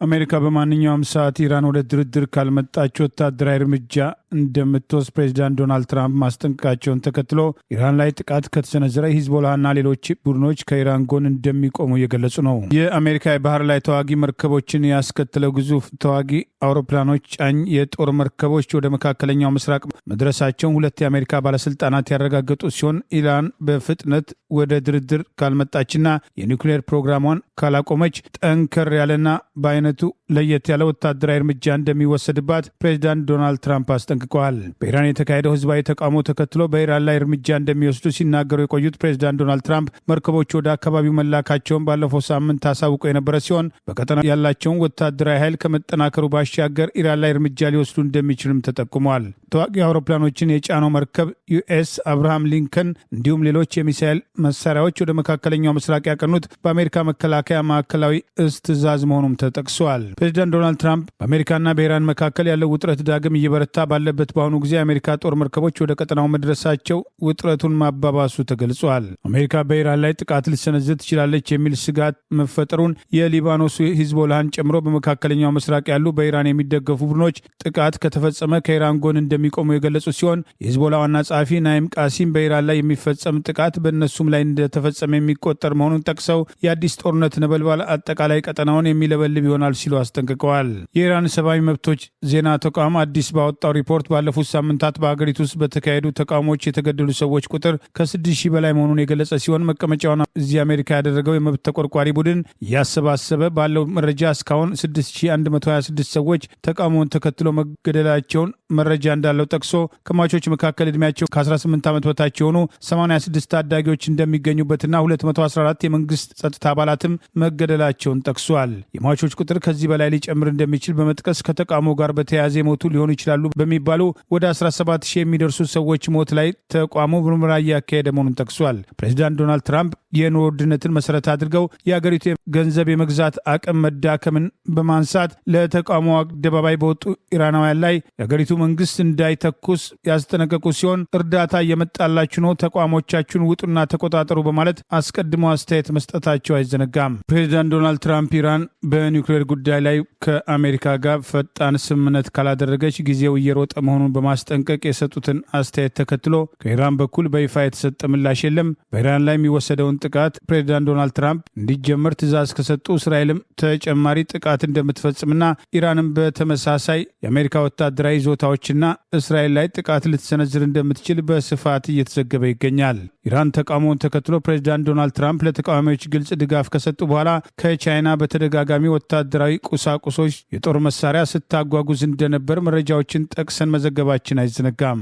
አሜሪካ በማንኛውም ሰዓት ኢራን ወደ ድርድር ካልመጣች ወታደራዊ እርምጃ እንደምትወስድ ፕሬዚዳንት ዶናልድ ትራምፕ ማስጠንቀቃቸውን ተከትሎ ኢራን ላይ ጥቃት ከተሰነዘረ ሂዝቦላና ሌሎች ቡድኖች ከኢራን ጎን እንደሚቆሙ እየገለጹ ነው። የአሜሪካ የባህር ላይ ተዋጊ መርከቦችን ያስከተለው ግዙፍ ተዋጊ አውሮፕላኖች ጫኝ የጦር መርከቦች ወደ መካከለኛው ምስራቅ መድረሳቸውን ሁለት የአሜሪካ ባለስልጣናት ያረጋገጡ ሲሆን ኢራን በፍጥነት ወደ ድርድር ካልመጣችና የኒውክሌር ፕሮግራሟን ካላቆመች ጠንከር ያለና በአይነቱ ለየት ያለ ወታደራዊ እርምጃ እንደሚወሰድባት ፕሬዚዳንት ዶናልድ ትራምፕ አስጠንቅቀዋል። በኢራን የተካሄደው ህዝባዊ ተቃውሞ ተከትሎ በኢራን ላይ እርምጃ እንደሚወስዱ ሲናገሩ የቆዩት ፕሬዚዳንት ዶናልድ ትራምፕ መርከቦቹ ወደ አካባቢው መላካቸውን ባለፈው ሳምንት አሳውቀው የነበረ ሲሆን በቀጠናው ያላቸውን ወታደራዊ ኃይል ከመጠናከሩ ባሻገር ኢራን ላይ እርምጃ ሊወስዱ እንደሚችልም ተጠቁመዋል። ተዋጊ አውሮፕላኖችን የጫነው መርከብ ዩኤስ አብርሃም ሊንከን እንዲሁም ሌሎች የሚሳኤል መሳሪያዎች ወደ መካከለኛው ምስራቅ ያቀኑት በአሜሪካ መከላከያ ማዕከላዊ እዝ ትዕዛዝ መሆኑም ተጠቅሷል። ፕሬዚዳንት ዶናልድ ትራምፕ በአሜሪካና በኢራን መካከል ያለው ውጥረት ዳግም እየበረታ ባለበት በአሁኑ ጊዜ የአሜሪካ ጦር መርከቦች ወደ ቀጠናው መድረሳቸው ውጥረቱን ማባባሱ ተገልጿል። አሜሪካ በኢራን ላይ ጥቃት ልትሰነዝር ትችላለች የሚል ስጋት መፈጠሩን የሊባኖሱ ሂዝቦላህን ጨምሮ በመካከለኛው ምስራቅ ያሉ በኢራን የሚደገፉ ቡድኖች ጥቃት ከተፈጸመ ከኢራን ጎን እንደሚቆሙ የገለጹ ሲሆን የሂዝቦላ ዋና ጸሐፊ ናይም ቃሲም በኢራን ላይ የሚፈጸም ጥቃት በእነሱም ላይ እንደተፈጸመ የሚቆጠር መሆኑን ጠቅሰው የአዲስ ጦርነት ነበልባል አጠቃላይ ቀጠናውን የሚለበልብ ይሆናል ሲሉ አስጠንቅቀዋል። የኢራን ሰብአዊ መብቶች ዜና ተቋም አዲስ ባወጣው ሪፖርት ባለፉት ሳምንታት በሀገሪቱ ውስጥ በተካሄዱ ተቃውሞዎች የተገደሉ ሰዎች ቁጥር ከ6,000 በላይ መሆኑን የገለጸ ሲሆን መቀመጫውን እዚህ አሜሪካ ያደረገው የመብት ተቆርቋሪ ቡድን እያሰባሰበ ባለው መረጃ እስካሁን 6126 ሰዎች ተቃውሞውን ተከትሎ መገደላቸውን መረጃ እንዳለው ጠቅሶ ከሟቾች መካከል ዕድሜያቸው ከ18 ዓመት በታች የሆኑ 86 ታዳጊዎች እንደሚገኙበትና 214 የመንግስት ጸጥታ አባላትም መገደላቸውን ጠቅሷል። የሟቾች ቁጥር ከዚህ በላይ ሊጨምር እንደሚችል በመጥቀስ ከተቃውሞ ጋር በተያያዘ የሞቱ ሊሆኑ ይችላሉ በሚባሉ ወደ 17,000 የሚደርሱ ሰዎች ሞት ላይ ተቋሙ ምርመራ እያካሄደ መሆኑን ጠቅሷል። ፕሬዚዳንት ዶናልድ ትራምፕ የኑሮ ውድነትን መሰረት አድርገው የአገሪቱ ገንዘብ የመግዛት አቅም መዳከምን በማንሳት ለተቃውሞ አደባባይ በወጡ ኢራናውያን ላይ የአገሪቱ መንግስት እንዳይተኩስ ያስጠነቀቁ ሲሆን እርዳታ እየመጣላችሁ ነው፣ ተቋሞቻችሁን ውጡና ተቆጣጠሩ በማለት አስቀድሞ አስተያየት መስጠታቸው አይዘነጋም። ፕሬዚዳንት ዶናልድ ትራምፕ ኢራን በኒውክሌር ጉዳይ ላይ ከአሜሪካ ጋር ፈጣን ስምምነት ካላደረገች ጊዜው እየሮጠ መሆኑን በማስጠንቀቅ የሰጡትን አስተያየት ተከትሎ ከኢራን በኩል በይፋ የተሰጠ ምላሽ የለም። በኢራን ላይ የሚወሰደውን ጥቃት ፕሬዚዳንት ዶናልድ ትራምፕ እንዲጀመር ትዕዛዝ ከሰጡ እስራኤልም ተጨማሪ ጥቃት እንደምትፈጽምና ኢራንም በተመሳሳይ የአሜሪካ ወታደራዊ ይዞታዎችና እስራኤል ላይ ጥቃት ልትሰነዝር እንደምትችል በስፋት እየተዘገበ ይገኛል። ኢራን ተቃውሞውን ተከትሎ ፕሬዚዳንት ዶናልድ ትራምፕ ለተቃዋሚዎች ግልጽ ድጋፍ ከሰጡ በኋላ ከቻይና በተደጋጋሚ ወታደራዊ ቁሳቁሶች፣ የጦር መሳሪያ ስታጓጉዝ እንደነበር መረጃዎችን ጠቅሰን መዘገባችን አይዘነጋም።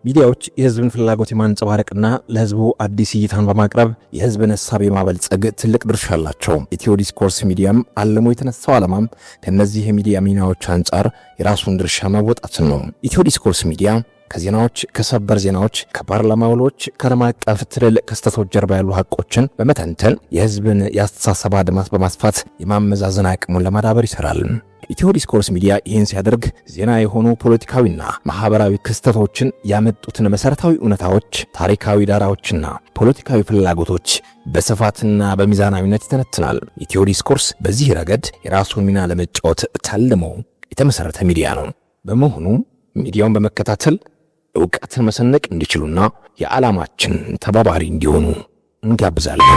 ሚዲያዎች የህዝብን ፍላጎት የማንጸባረቅና ለህዝቡ አዲስ እይታን በማቅረብ የህዝብን ሐሳብ የማበልጸግ ትልቅ ድርሻ አላቸው። ኢትዮ ዲስኮርስ ሚዲያም አልሞ የተነሳው ዓላማም ከነዚህ የሚዲያ ሚናዎች አንጻር የራሱን ድርሻ መወጣትን ነው። ኢትዮ ዲስኮርስ ሚዲያ ከዜናዎች፣ ከሰበር ዜናዎች፣ ከፓርላማ ውሎች፣ ከዓለም አቀፍ ትልልቅ ክስተቶች ጀርባ ያሉ ሀቆችን በመተንተን የህዝብን የአስተሳሰብ አድማስ በማስፋት የማመዛዘን አቅሙን ለማዳበር ይሰራል። ኢትዮ ዲስኮርስ ሚዲያ ይህን ሲያደርግ ዜና የሆኑ ፖለቲካዊና ማህበራዊ ክስተቶችን ያመጡትን መሰረታዊ እውነታዎች፣ ታሪካዊ ዳራዎችና ፖለቲካዊ ፍላጎቶች በስፋትና በሚዛናዊነት ይተነትናል። ኢትዮ ዲስኮርስ በዚህ ረገድ የራሱን ሚና ለመጫወት ታልሞ የተመሰረተ ሚዲያ ነው። በመሆኑ ሚዲያውን በመከታተል ዕውቀትን መሰነቅ እንዲችሉና የዓላማችን ተባባሪ እንዲሆኑ እንጋብዛለን።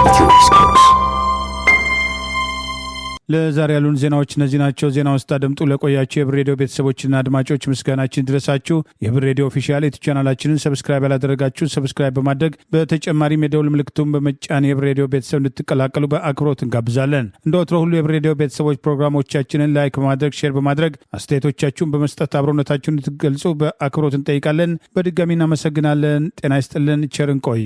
ኢትዮ ዲስኮርስ። ለዛሬ ያሉን ዜናዎች እነዚህ ናቸው። ዜናውን ስታደምጡ ለቆያችሁ የብር ሬዲዮ ቤተሰቦችና አድማጮች ምስጋናችን ድረሳችሁ። የብር ሬዲዮ ኦፊሻል ቻናላችንን ሰብስክራይብ ያላደረጋችሁ ሰብስክራይብ በማድረግ በተጨማሪም የደውል ምልክቱን በመጫን የብር ሬዲዮ ቤተሰብ እንድትቀላቀሉ በአክብሮት እንጋብዛለን። እንደ ወትሮ ሁሉ የብር ሬዲዮ ቤተሰቦች ፕሮግራሞቻችንን ላይክ በማድረግ ሼር በማድረግ አስተያየቶቻችሁን በመስጠት አብሮነታችሁን እንድትገልጹ በአክብሮት እንጠይቃለን። በድጋሚ እናመሰግናለን። ጤና ይስጥልን። ቸር እንቆይ።